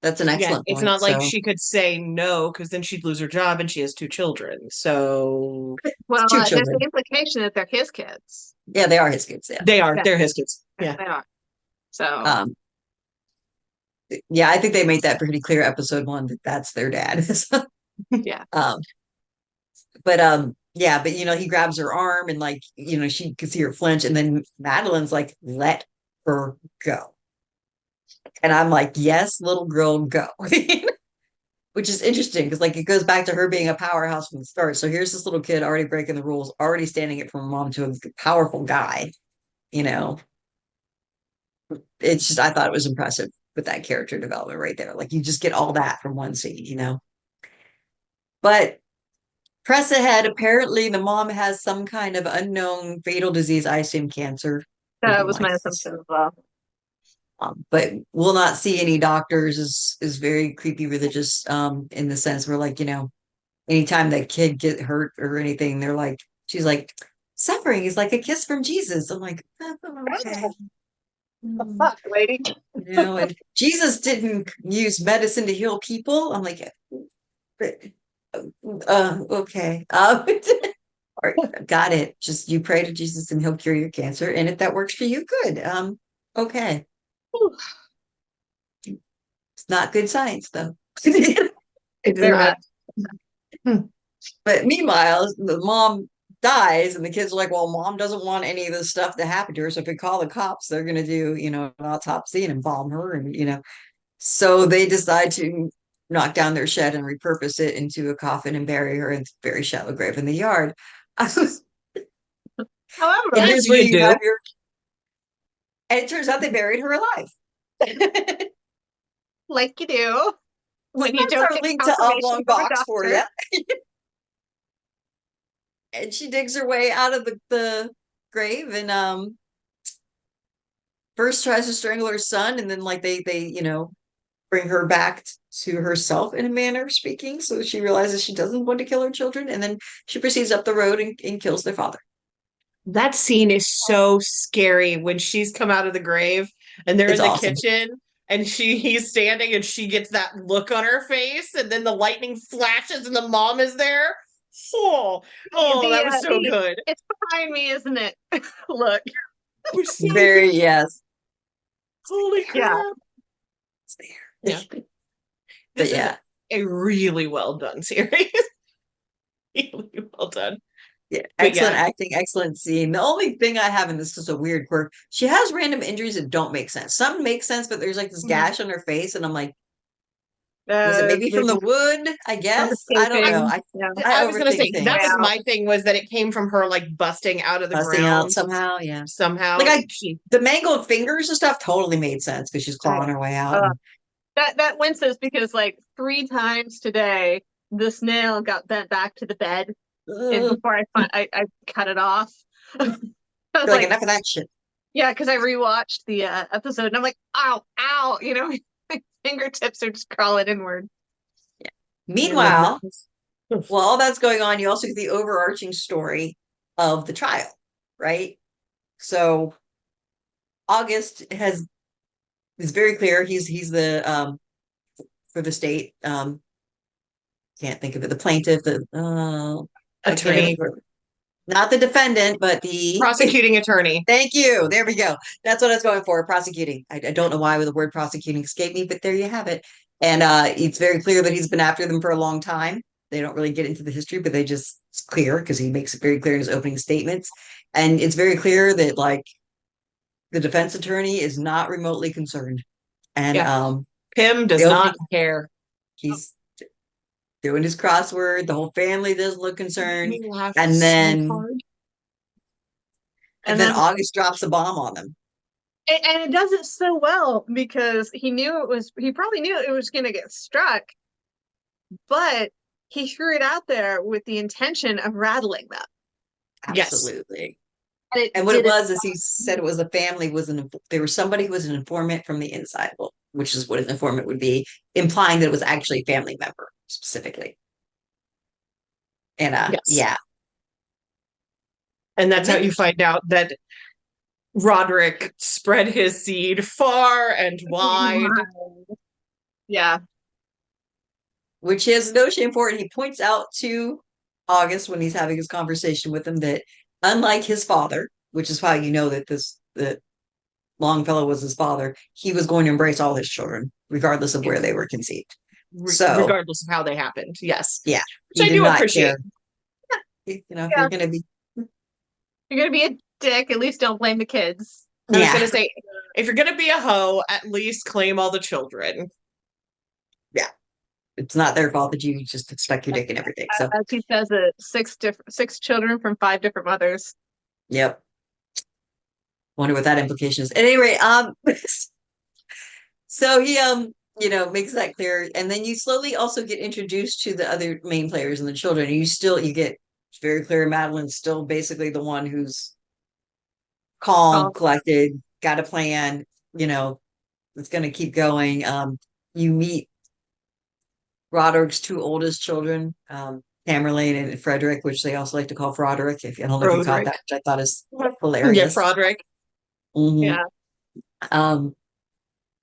That's an Yeah, excellent it's point. not like So she could say no because then she'd lose her job and she has two children. So it's Well, two there's the children. implication that they're his kids. Yeah, they are his kids. Yeah. Yeah, they're his kids. Yeah. they are. So, Um, yeah, I think they made that pretty clear episode one that that's their dad. yeah. um, but yeah, but he grabs her arm and like, she could see her flinch, and then Madeline's like, let her go. And I'm like, yes, little girl, go. Which is interesting because like it goes back to her being a powerhouse from the start. So here's this little kid already breaking the rules, already standing it from mom to a powerful guy, you know. It's just I thought it was impressive with that character development right there. Like you just get all that from one scene, you know. But press ahead, apparently the mom has some kind of unknown fatal disease, I assume cancer. Would That be was my my assumption as well. but we'll not see any doctors is very creepy religious in the sense where like, you know, anytime that kid get hurt or anything, they're like, she's like, suffering is like a kiss from Jesus. I'm like, "Oh, okay. The Mm." fuck, lady? You know, and Jesus didn't use medicine to heal people. I'm like, but, okay. All right, got it. Just you pray to Jesus and he'll cure your cancer. And if that works for you, good. Okay. It's not good science though. It is Very not. much. But meanwhile, the mom dies, and the kids are like, well, mom doesn't want any of this stuff to happen to her. So if we call the cops, they're going to do, you know, an autopsy and embalm her. And, you know, so they decide to knock down their shed and repurpose it into a coffin and bury her in a very shallow grave in the yard. And However, here's As where you you do. have your, and it turns out they buried her alive. like you do when you That's don't our get link to confirmation Oblong from a Box for doctor. you. And she digs her way out of the grave and first tries to strangle her son, and then like they you know bring her back to herself in a manner of speaking. So she realizes she doesn't want to kill her children, and then she proceeds up the road and kills their father. That scene is so scary when she's come out of the grave and they're It's in the awesome. kitchen and he's standing and she gets that look on her face and then the lightning flashes and the mom is there. That was so good. It's behind me, isn't it? Look, That was so Very good. yes. Holy yeah. crap. It's Yeah. there. But This is yeah, a really well done series. Really well done. yeah, But excellent yeah, acting, excellent scene. The only thing I have in this is a weird quirk. She has random injuries that don't make sense. Some make sense, but there's like this Mhm. gash on her face, and I'm like, was it maybe from the Maybe wood? I from guess. I don't know. escaping. Yeah. I I was gonna overthink say that things. was Wow. my thing was that it came from her like busting out of the Busting out ground somehow, yeah. Like somehow. I the mangled fingers and stuff totally made sense because she's Right. clawing her way out. Uh, that Wednesday's because like 3 times today the snail got bent back to the bed, and Ugh. before I cut it off. I was You're like like, enough of that shit. yeah, because I rewatched the episode and I'm like, ow, ow, you know, my fingertips are just crawling inward. Meanwhile, while all that's going on, you also get the overarching story of the trial, right? So August has is very clear. He's the for the state. Can't think of it. The plaintiff, the I can't Attorney, remember. Not the defendant, but the prosecuting attorney. thank you. There we go. That's what I was going for. Prosecuting. I don't know why the word prosecuting escaped me, but there you have it. And it's very clear that he's been after them for a long time. They don't really get into the history, but they just it's clear because he makes it very clear in his opening statements. And it's very clear that like the defense attorney is not remotely concerned. And Yeah. Pim does the opening not care. he's doing his crossword, the whole family doesn't look concerned. We laughed And so then hard. and then August drops a bomb on them. And it does it so well because he probably knew it was going to get struck, but he threw it out there with the intention of rattling them. Yes. Absolutely. And what it was is he said it was a family there was somebody who was an informant from the inside, well, which is what an informant would be, implying that it was actually a family member specifically. And Yes. yeah. And that's how you find out that Roderick spread his seed far and wide. Yeah. Which he has no shame for it. He points out to August when he's having his conversation with him that unlike his father, which is how you know that the Longfellow was his father, he was going to embrace all his children, regardless of where they were conceived. So regardless of how they happened. Yes. yeah, Which I do appreciate. You know, if you're gonna be a dick, at least don't blame the kids. I was gonna say If you're gonna be a hoe, at least claim all the children. It's not their fault that you just stuck your dick in everything. So, As he says it, six children from 5 different mothers. yep. Wonder what that implication is. At any rate, so he makes that clear, and then you slowly also get introduced to the other main players and the children. You get very clear Madeline's still basically the one who's calm, collected, got a plan, it's going to keep going. You meet Roderick's 2 oldest children, Tamerlane and Frederick, which they also like to call Froderick. I don't know if you caught that, which I thought is hilarious. Yeah, Froderick. Mhm. Yeah.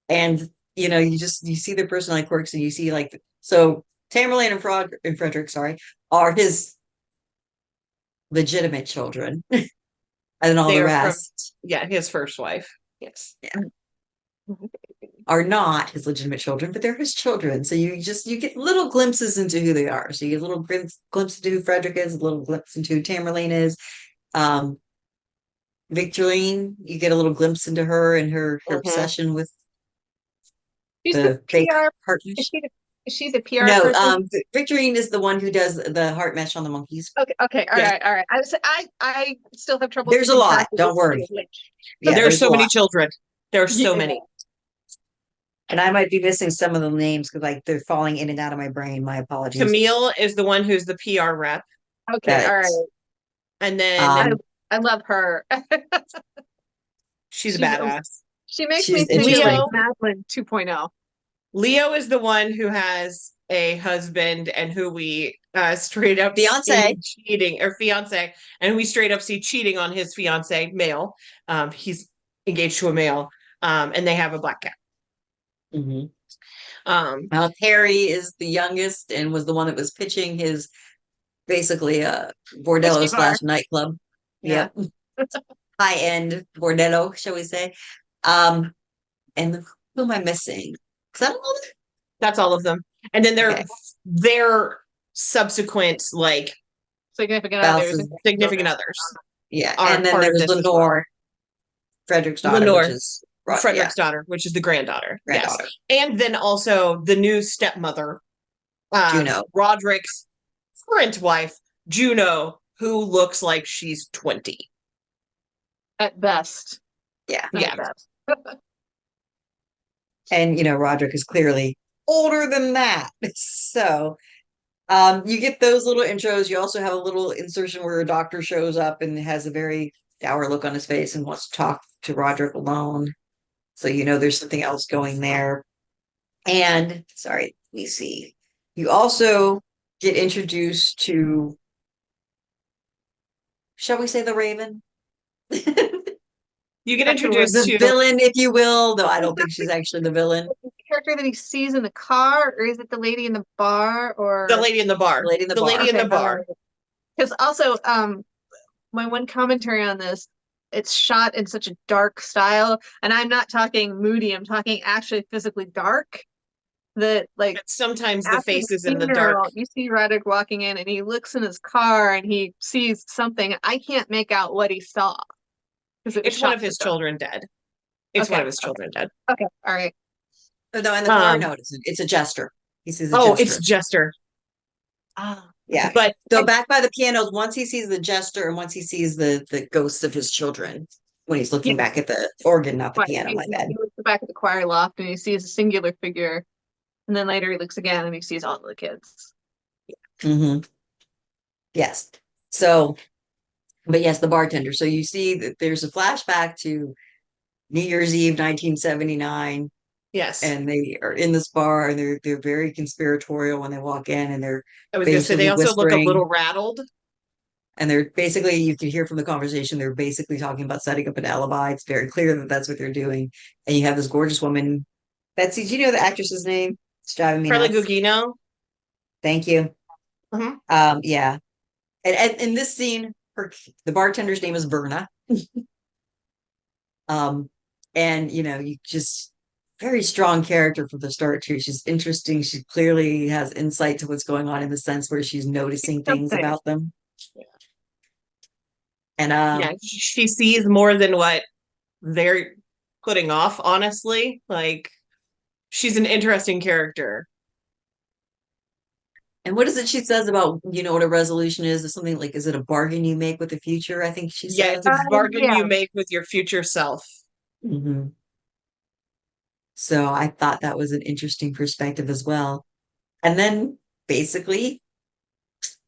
And you see their personality quirks, and you see so Tamerlane and Frederick, sorry, are his legitimate children, and then all They the are from rest, his first wife. Yes. are not his legitimate children, but they're his children. So you get little glimpses into who they are. So you get a little glimpse into who Frederick is, a little glimpse into who Tamerlane is. Victorine, you get a little glimpse into her and her obsession with She's the fake PR. heart Is mesh. she's a PR No, person? Victorine is the one who does the heart mesh on the monkeys. Okay, all Yeah. right, all right. I still have trouble. There's a keeping lot. track of Don't which worry. is which. Yeah, There are there's so a many lot. children. There are so Yeah. many. And I might be missing some of the names because they're falling in and out of my brain. My apologies. Camille is the one who's the PR rep. Okay, all right. And then I love her. she's a badass. She makes She's me think of like Leo. Madeline 2.0. Leo is the one who has a husband and who we straight up Fiance. see cheating, or fiance, and we straight up see cheating on his fiance, male. He's engaged to a male, and they have a black cat. Mhm. Well, Harry is the youngest and was the one that was pitching his basically bordello / nightclub. Yeah. Yep. High end bordello, shall we say? And who am I missing? Is that all? That's all of them. And then Okay. their subsequent Significant others. significant others. Yeah, Are and then part of there's this as Lenore, Frederick's daughter, Lenore. which is Frederick's daughter, which is the granddaughter. granddaughter. Yes. And then also the new stepmother, Juno. Roderick's current wife, Juno, who looks like she's 20. At best. Yeah. At Yeah. best. And Roderick is clearly older than that. So you get those little intros. You also have a little insertion where a doctor shows up and has a very dour look on his face and wants to talk to Roderick alone. So there's something else going there. And sorry, let me see. You also get introduced to, shall we say, the Raven? You get introduced the to villain, if you will, though I don't think she's actually the villain. The character that he sees in the car, or is it the lady in the bar, or the lady in the bar. The lady in the bar. Lady in the bar. Because also, my one commentary on this, it's shot in such a dark style, and I'm not talking moody, I'm talking actually physically dark. That sometimes the after face is in the dark. funeral, you see Roderick walking in, and he looks in his car, and he sees something. I can't make out what he saw. It's one of his children dead. It's one of his children dead. Okay, all right. Oh, no, in the car, no, it isn't. It's a jester. He sees a jester. It's Jester. Yeah. But so back by the pianos, once he sees the jester and once he sees the ghosts of his children, when he's looking back at the organ, not the piano, my bad. He looks back at the choir loft and he sees a singular figure. And then later he looks again and he sees all the kids. Mm-hmm. Yes. So, but yes, the bartender. So you see that there's a flashback to New Year's Eve, 1979. Yes. And they are in this bar and they're very conspiratorial when they walk in, and I was gonna say they also look a little rattled. And they're basically, you can hear from the conversation, they're basically talking about setting up an alibi. It's very clear that that's what they're doing. And you have this gorgeous woman, Betsy. Do you know the actress's name? It's driving me Carla nuts. Gugino. Thank you. Mm-hmm. Yeah. And in this scene, the bartender's name is Verna. And you just very strong character from the start too. She's interesting. She clearly has insight to what's going on in the sense where she's noticing things about them. Yeah. And she sees more than what they're putting off, honestly. Like, she's an interesting character. And what is it she says about, what a resolution is? Or something like, is it a bargain you make with the future? I think she Yeah, it's says. a bargain Yeah. you make with your future self. Hmm. So I thought that was an interesting perspective as well. And then basically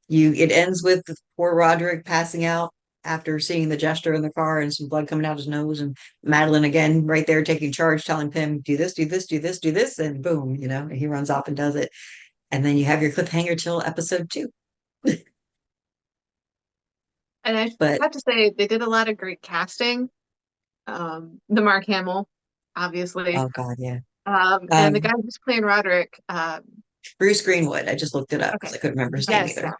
it ends with poor Roderick passing out after seeing the gesture in the car and some blood coming out his nose, and Madeline again right there taking charge, telling Pym, do this, do this, do this, do this, and boom, and he runs off and does it. And then you have your cliffhanger till episode 2. And I But have to say, they did a lot of great casting. The Mark Hamill, obviously. oh god, yeah. And the Um guy who's playing Roderick, Bruce Greenwood. I just looked it up because okay. I couldn't remember his name Yes. either.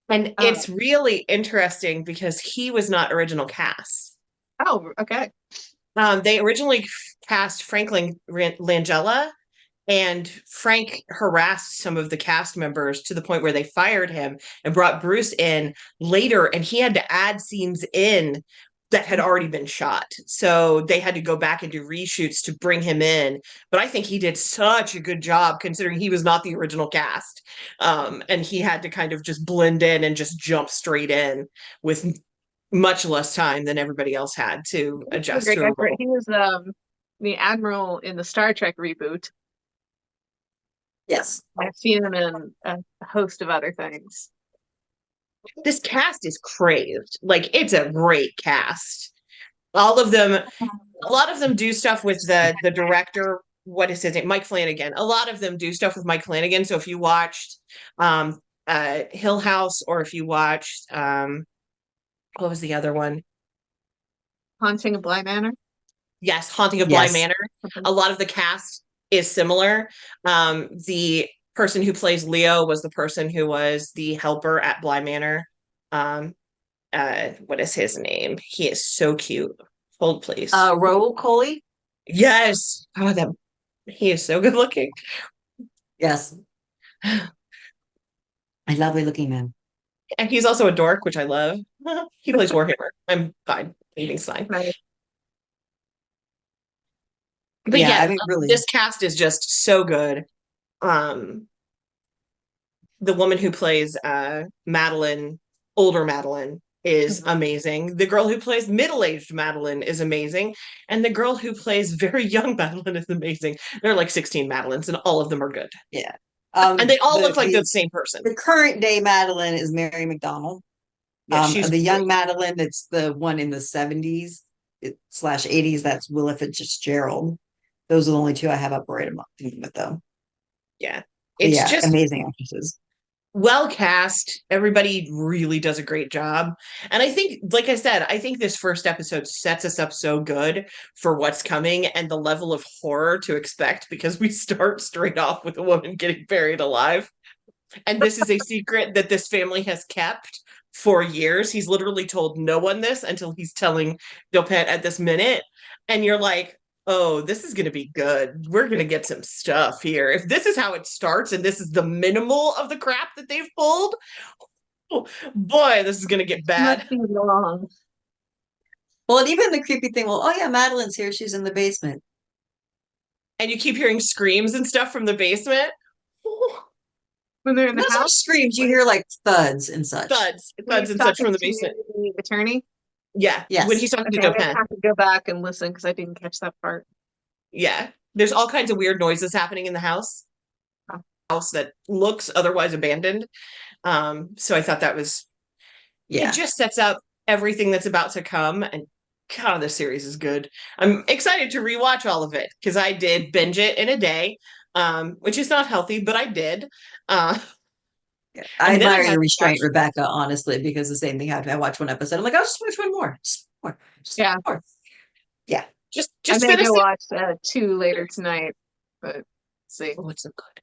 And Uh, it's really interesting because he was not original cast. oh, okay. They originally cast Franklin Langella, and Frank harassed some of the cast members to the point where they fired him and brought Bruce in later, and he had to add scenes in that had already been shot. So they had to go back and do reshoots to bring him in. But I think he did such a good job considering he was not the original cast. And he had to kind of just blend in and just jump straight in with much less time than everybody else had to He's a adjust great to guy a for it. role. He was the Admiral in the Star Trek reboot. Yes. I've seen him in a host of other things. This cast is craved. Like, it's a great cast. All of them, a lot of them do stuff with the director. What is his name? Mike Flanagan. A lot of them do stuff with Mike Flanagan. So if you watched um Hill House, or if you watched what was the other one? Haunting of Bly Manor. Yes, Haunting of Bly Yes. Manor. A lot of the cast is similar. The person who plays Leo was the person who was the helper at Bly Manor. Um, what is his name? He is so cute. Hold, please. Raoul Coley. Yes. Oh, that he is so good looking. Yes. A lovely looking man. And he's also a dork, which I love. He plays Warhammer. I'm fine. Anything's fine. Right. But Yeah, yeah, I mean, really. this cast is just so good. Um, the woman who plays Madeline, older Madeline, is amazing. The girl who plays middle-aged Madeline is amazing. And the girl who plays very young Madeline is amazing. There are like 16 Madelines, and all of them are good. Yeah. And they all The look like the same person. the current day Madeline is Mary McDonnell. Yeah, she's The young great. Madeline, it's the one in the 70s slash 80s. That's Willa Fitzgerald. Those are the only two I have up right with them. Yeah. But It's yeah, just amazing actresses. well cast. Everybody really does a great job. And I think, like I said, I think this first episode sets us up so good for what's coming and the level of horror to expect, because we start straight off with a woman getting buried alive. And this is a secret that this family has kept for years. He's literally told no one this until he's telling Dopet at this minute. And you're like, oh, this is going to be good. We're going to get some stuff here. If this is how it starts and this is the minimal of the crap that they've pulled, oh, boy, this is going to get bad. Must be long. Well, and even the creepy thing, well, oh yeah, Madeline's here. She's in the basement. And you keep hearing screams and stuff from the basement. When they're in the Not so much house, screams, you hear like thuds and such. Thuds and such from the basement. The attorney. Yeah, Yes. when he's talking Okay, to I'm gonna Dopet. have to go back and listen because I didn't catch that part. Yeah, there's all kinds of weird noises happening in the house. House that looks otherwise abandoned. So I thought that was, Yeah. it just sets up everything that's about to come. And God, this series is good. I'm excited to rewatch all of it because I did binge it in a day, which is not healthy, but I did. I And then I admire had your to restraint, watch- Rebecca, honestly, because the same thing happened. I watched one episode. I'm like, I'll just watch one more. Just more. Just Yeah. more. Yeah. just I may finish go it. watch 2 later tonight, but see. Oh, it's so good.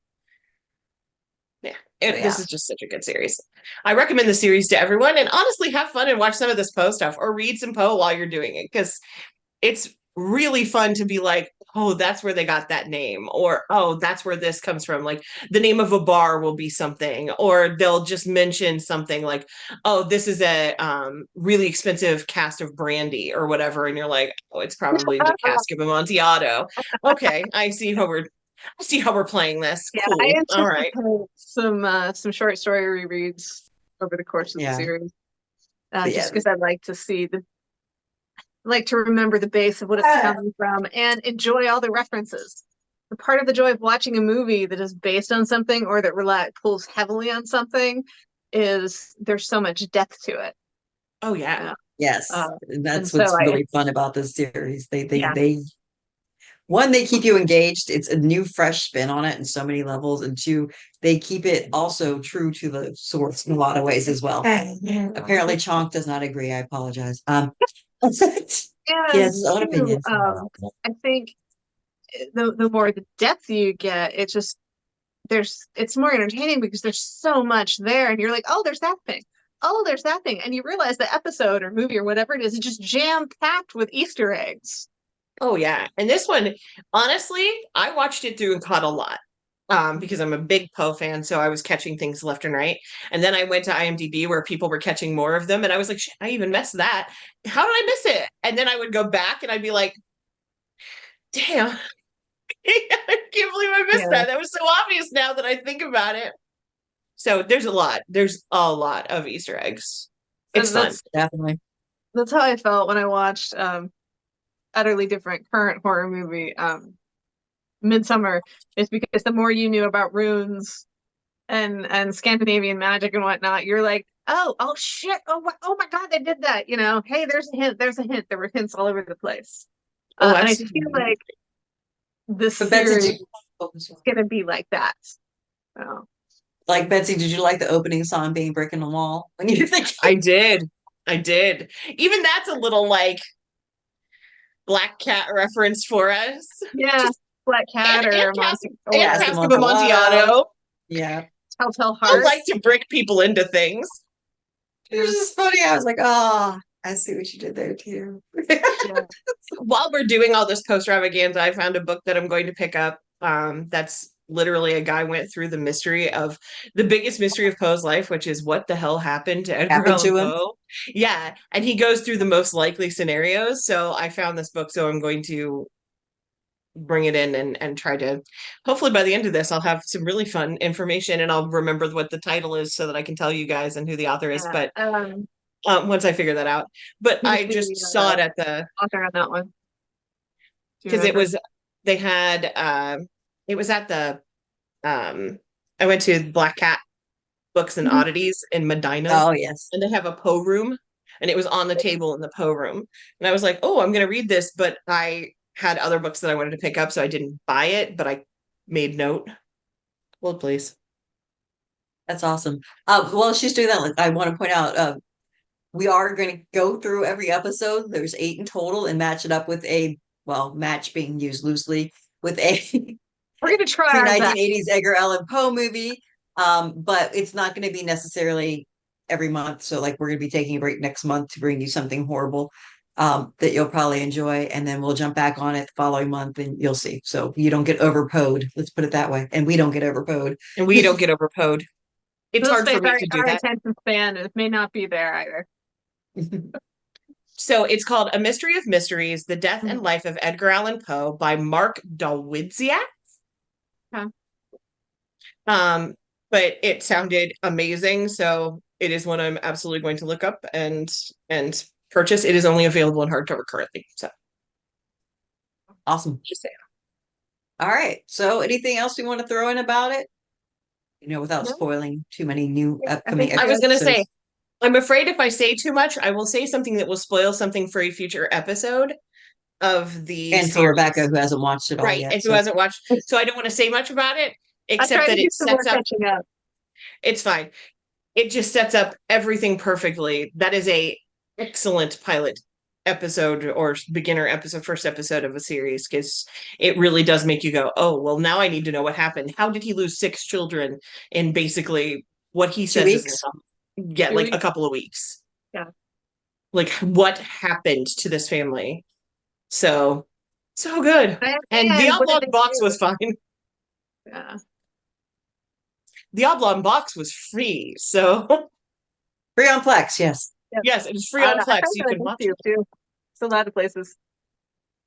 Yeah, Yeah. this is just such a good series. I recommend the series to everyone, and honestly, have fun and watch some of this Poe stuff or read some Poe while you're doing it, because it's really fun to be like, oh, that's where they got that name, or oh, that's where this comes from. Like the name of a bar will be something, or they'll just mention something like, oh, this is a really expensive cask of brandy or whatever, and you're like, oh, it's probably the cask of Amontillado. Okay, I see how we're playing this. Yeah, I Cool. All right. anticipate some short story rereads over the course of the Yeah. series. But Just yeah. because I'd like to see like to remember the base of what it's coming from and enjoy all the references. The part of the joy of watching a movie that is based on something or that pulls heavily on something is there's so much depth to it. Oh yeah. Yes. And And that's so what's really fun about this series. Yeah. One, they keep you engaged. It's a new, fresh spin on it in so many levels. And two, they keep it also true to the source in a lot of ways as well. Apparently, Chonk does not agree. I apologize. He has his own two, opinions. I think the more the depth you get, it's more entertaining because there's so much there, and you're like, oh, there's that thing. Oh, there's that thing. And you realize the episode or movie or whatever it is just jam-packed with Easter eggs. Oh yeah. And this one, honestly, I watched it through and caught a lot. Because I'm a big Poe fan, so I was catching things left and right. And then I went to IMDb where people were catching more of them, and I was like, shit, I even missed that. How did I miss it? And then I would go back and I'd be like, damn, I can't believe I missed that. That was so obvious now that I think about it. So there's a lot. There's a lot of Easter eggs. It's fun. Definitely. That's how I felt when I watched utterly different current horror movie, Midsummer, is because the more you knew about runes and Scandinavian magic and whatnot, you're like, oh shit, oh my god, they did that, hey, there's a hint, there were hints all over the place. And I feel like this series is gonna be like that. Like, Betsy, did you like the opening song being Brick in the Wall when you think? I did even that's a little like Black Cat reference for us. Yeah, Black Cat and Cask of Amontillado. Yeah. Telltale I Heart. like to brick people into things. It was just funny. I was like, oh, I see what you did there too. While we're doing all this Poextravaganza, I found a book that I'm going to pick up. That's literally a guy went through the biggest mystery of Poe's life, which is what the hell happened to Edgar Allan Poe. Yeah, and he goes through the most likely scenarios. So I found this book, so I'm going to bring it in and try to, hopefully by the end of this, I'll have some really fun information and I'll remember what the title is so that I can tell you guys and who the author is. But once I figure that out, but I just saw it at the author on that one because it was at the I went to Black Cat Books and Oddities in Medina. Oh yes, and they have a Poe room, and it was on the table in the Poe room, and I was like, oh, I'm gonna read this, but I had other books that I wanted to pick up, so I didn't buy it, but I made note. Well, please. That's awesome. Well, she's doing that. I want to point out, we are going to go through every episode. There's 8 in total, and match it up with match being used loosely with a we're going to try 1980s Edgar Allan Poe movie. But it's not going to be necessarily every month. So like we're going to be taking a break next month to bring you something horrible that you'll probably enjoy, and then we'll jump back on it the following month and you'll see. So you don't get overpoed, let's put it that way, and we don't get overpoed. It's hard for me to do our that. attention span may not be there either. So it's called A Mystery of Mysteries: The Death and Life of Edgar Allan Poe by Mark Dawidziak. But it sounded amazing, so it is one I'm absolutely going to look up and purchase. It is only available in hardcover currently. So awesome. All right. So anything else you want to throw in about it? Without spoiling too many new upcoming episodes. I was going to say, I'm afraid if I say too much, I will say something that will spoil something for a future episode of the and for Rebecca, who hasn't watched it all yet. Right, and who hasn't watched. So I don't want to say much about it, except that it sets up. It's fine. It just sets up everything perfectly. That is a excellent pilot episode or beginner episode, first episode of a series, because it really does make you go, oh, well, now I need to know what happened. How did he lose 6 children in basically what he says is like a couple of weeks? Yeah. Like what happened to this family? So So good. And the what did Oblong they Box do? was fine. Yeah. The Oblong Box was free. So, Free on Plex, yes. Yeah. yes, it was free on I Plex. found You it on can watch YouTube it. too. It's a lot of places.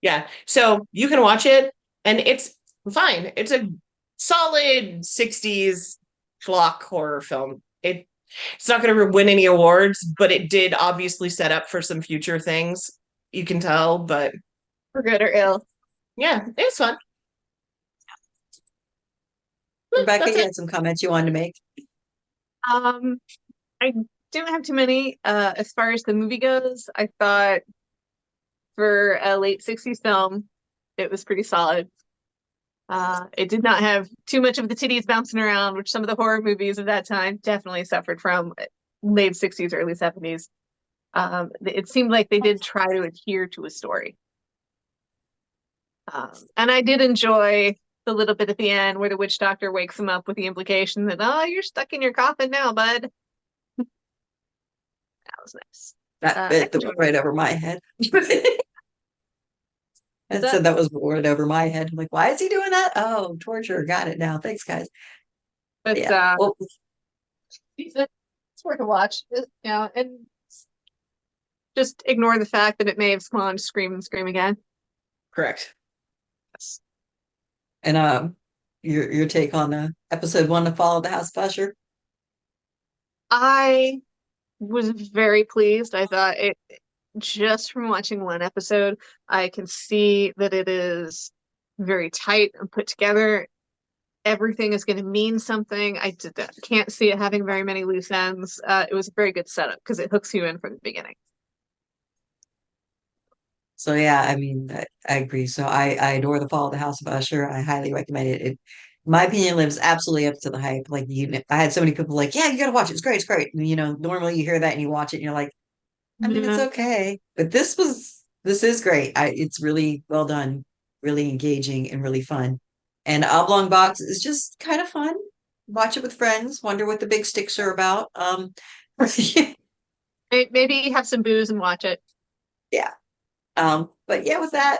Yeah. So you can watch it and it's fine. It's a solid 60s schlock horror film. It's not going to win any awards, but it did obviously set up for some future things. You can tell, but For good or ill. yeah, it's fun. Rebecca, That's you it. had some comments you wanted to make. Um, I didn't have too many. As far as the movie goes, I thought for a late 60s film, it was pretty solid. It did not have too much of the titties bouncing around, which some of the horror movies of that time definitely suffered from late 60s, early 70s. It seemed like they did try to adhere to a story. And I did enjoy the little bit at the end where the witch doctor wakes him up with the implication that, oh, you're stuck in your coffin now, bud. That was nice. That bit that went right over my head. I said that was right over my head. I'm like, why is he doing that? Oh, torture. Got it now. Thanks, guys. But Yeah. Well, it's worth a watch. And just ignore the fact that it may have spawned Scream and Scream again. Correct. Yes. and your take on the episode 1 to Follow the House of Usher? I was very pleased. I thought it just from watching one episode, I can see that it is very tight and put together. Everything is going to mean something. Can't see it having very many loose ends. It was a very good setup because it hooks you in from the beginning. So yeah, I mean, I agree. So I adore the Fall of the House of Usher. I highly recommend it. In my opinion, lives absolutely up to the hype. Like I had so many people like, yeah, you gotta watch it. It's great. It's great. And, normally you hear that and you watch it and you're like, I mean, it's Yeah. okay. But this is great. It's really well done, really engaging and really fun. And Oblong Box is just kind of fun. Watch it with friends. Wonder what the big sticks are about. Maybe have some booze and watch it. Yeah. But yeah, with that,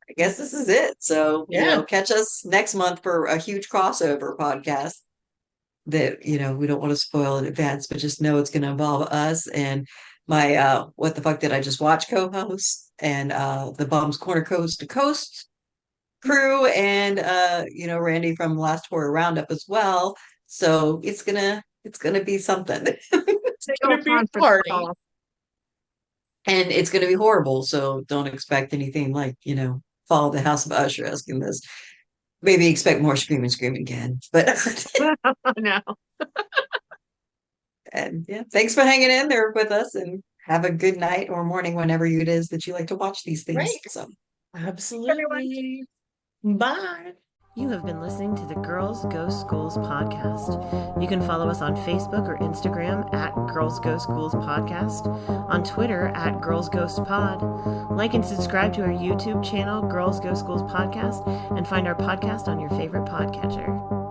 I guess this is it. So, Yeah. catch us next month for a huge crossover podcast that, we don't want to spoil in advance, but just know it's going to involve us and my What the Fuck Did I Just Watch co-host and the Bums Corner Coast to Coast crew and Randy from Last Horror Roundup as well. So it's gonna be something. It's going to be a party. And it's going to be horrible. So don't expect anything like, Follow the House of Usher asking this. Maybe expect more scream again. But No. and yeah, thanks for hanging in there with us and have a good night or morning whenever it is that you like to watch these things. Right. So Absolutely. Bye. You have been listening to the Girls Go Schools podcast. You can follow us on Facebook or Instagram at Girls Go Schools podcast, on Twitter at Girls Ghost Pod. Like and subscribe to our YouTube channel, Girls Go Schools podcast, and find our podcast on your favorite podcatcher.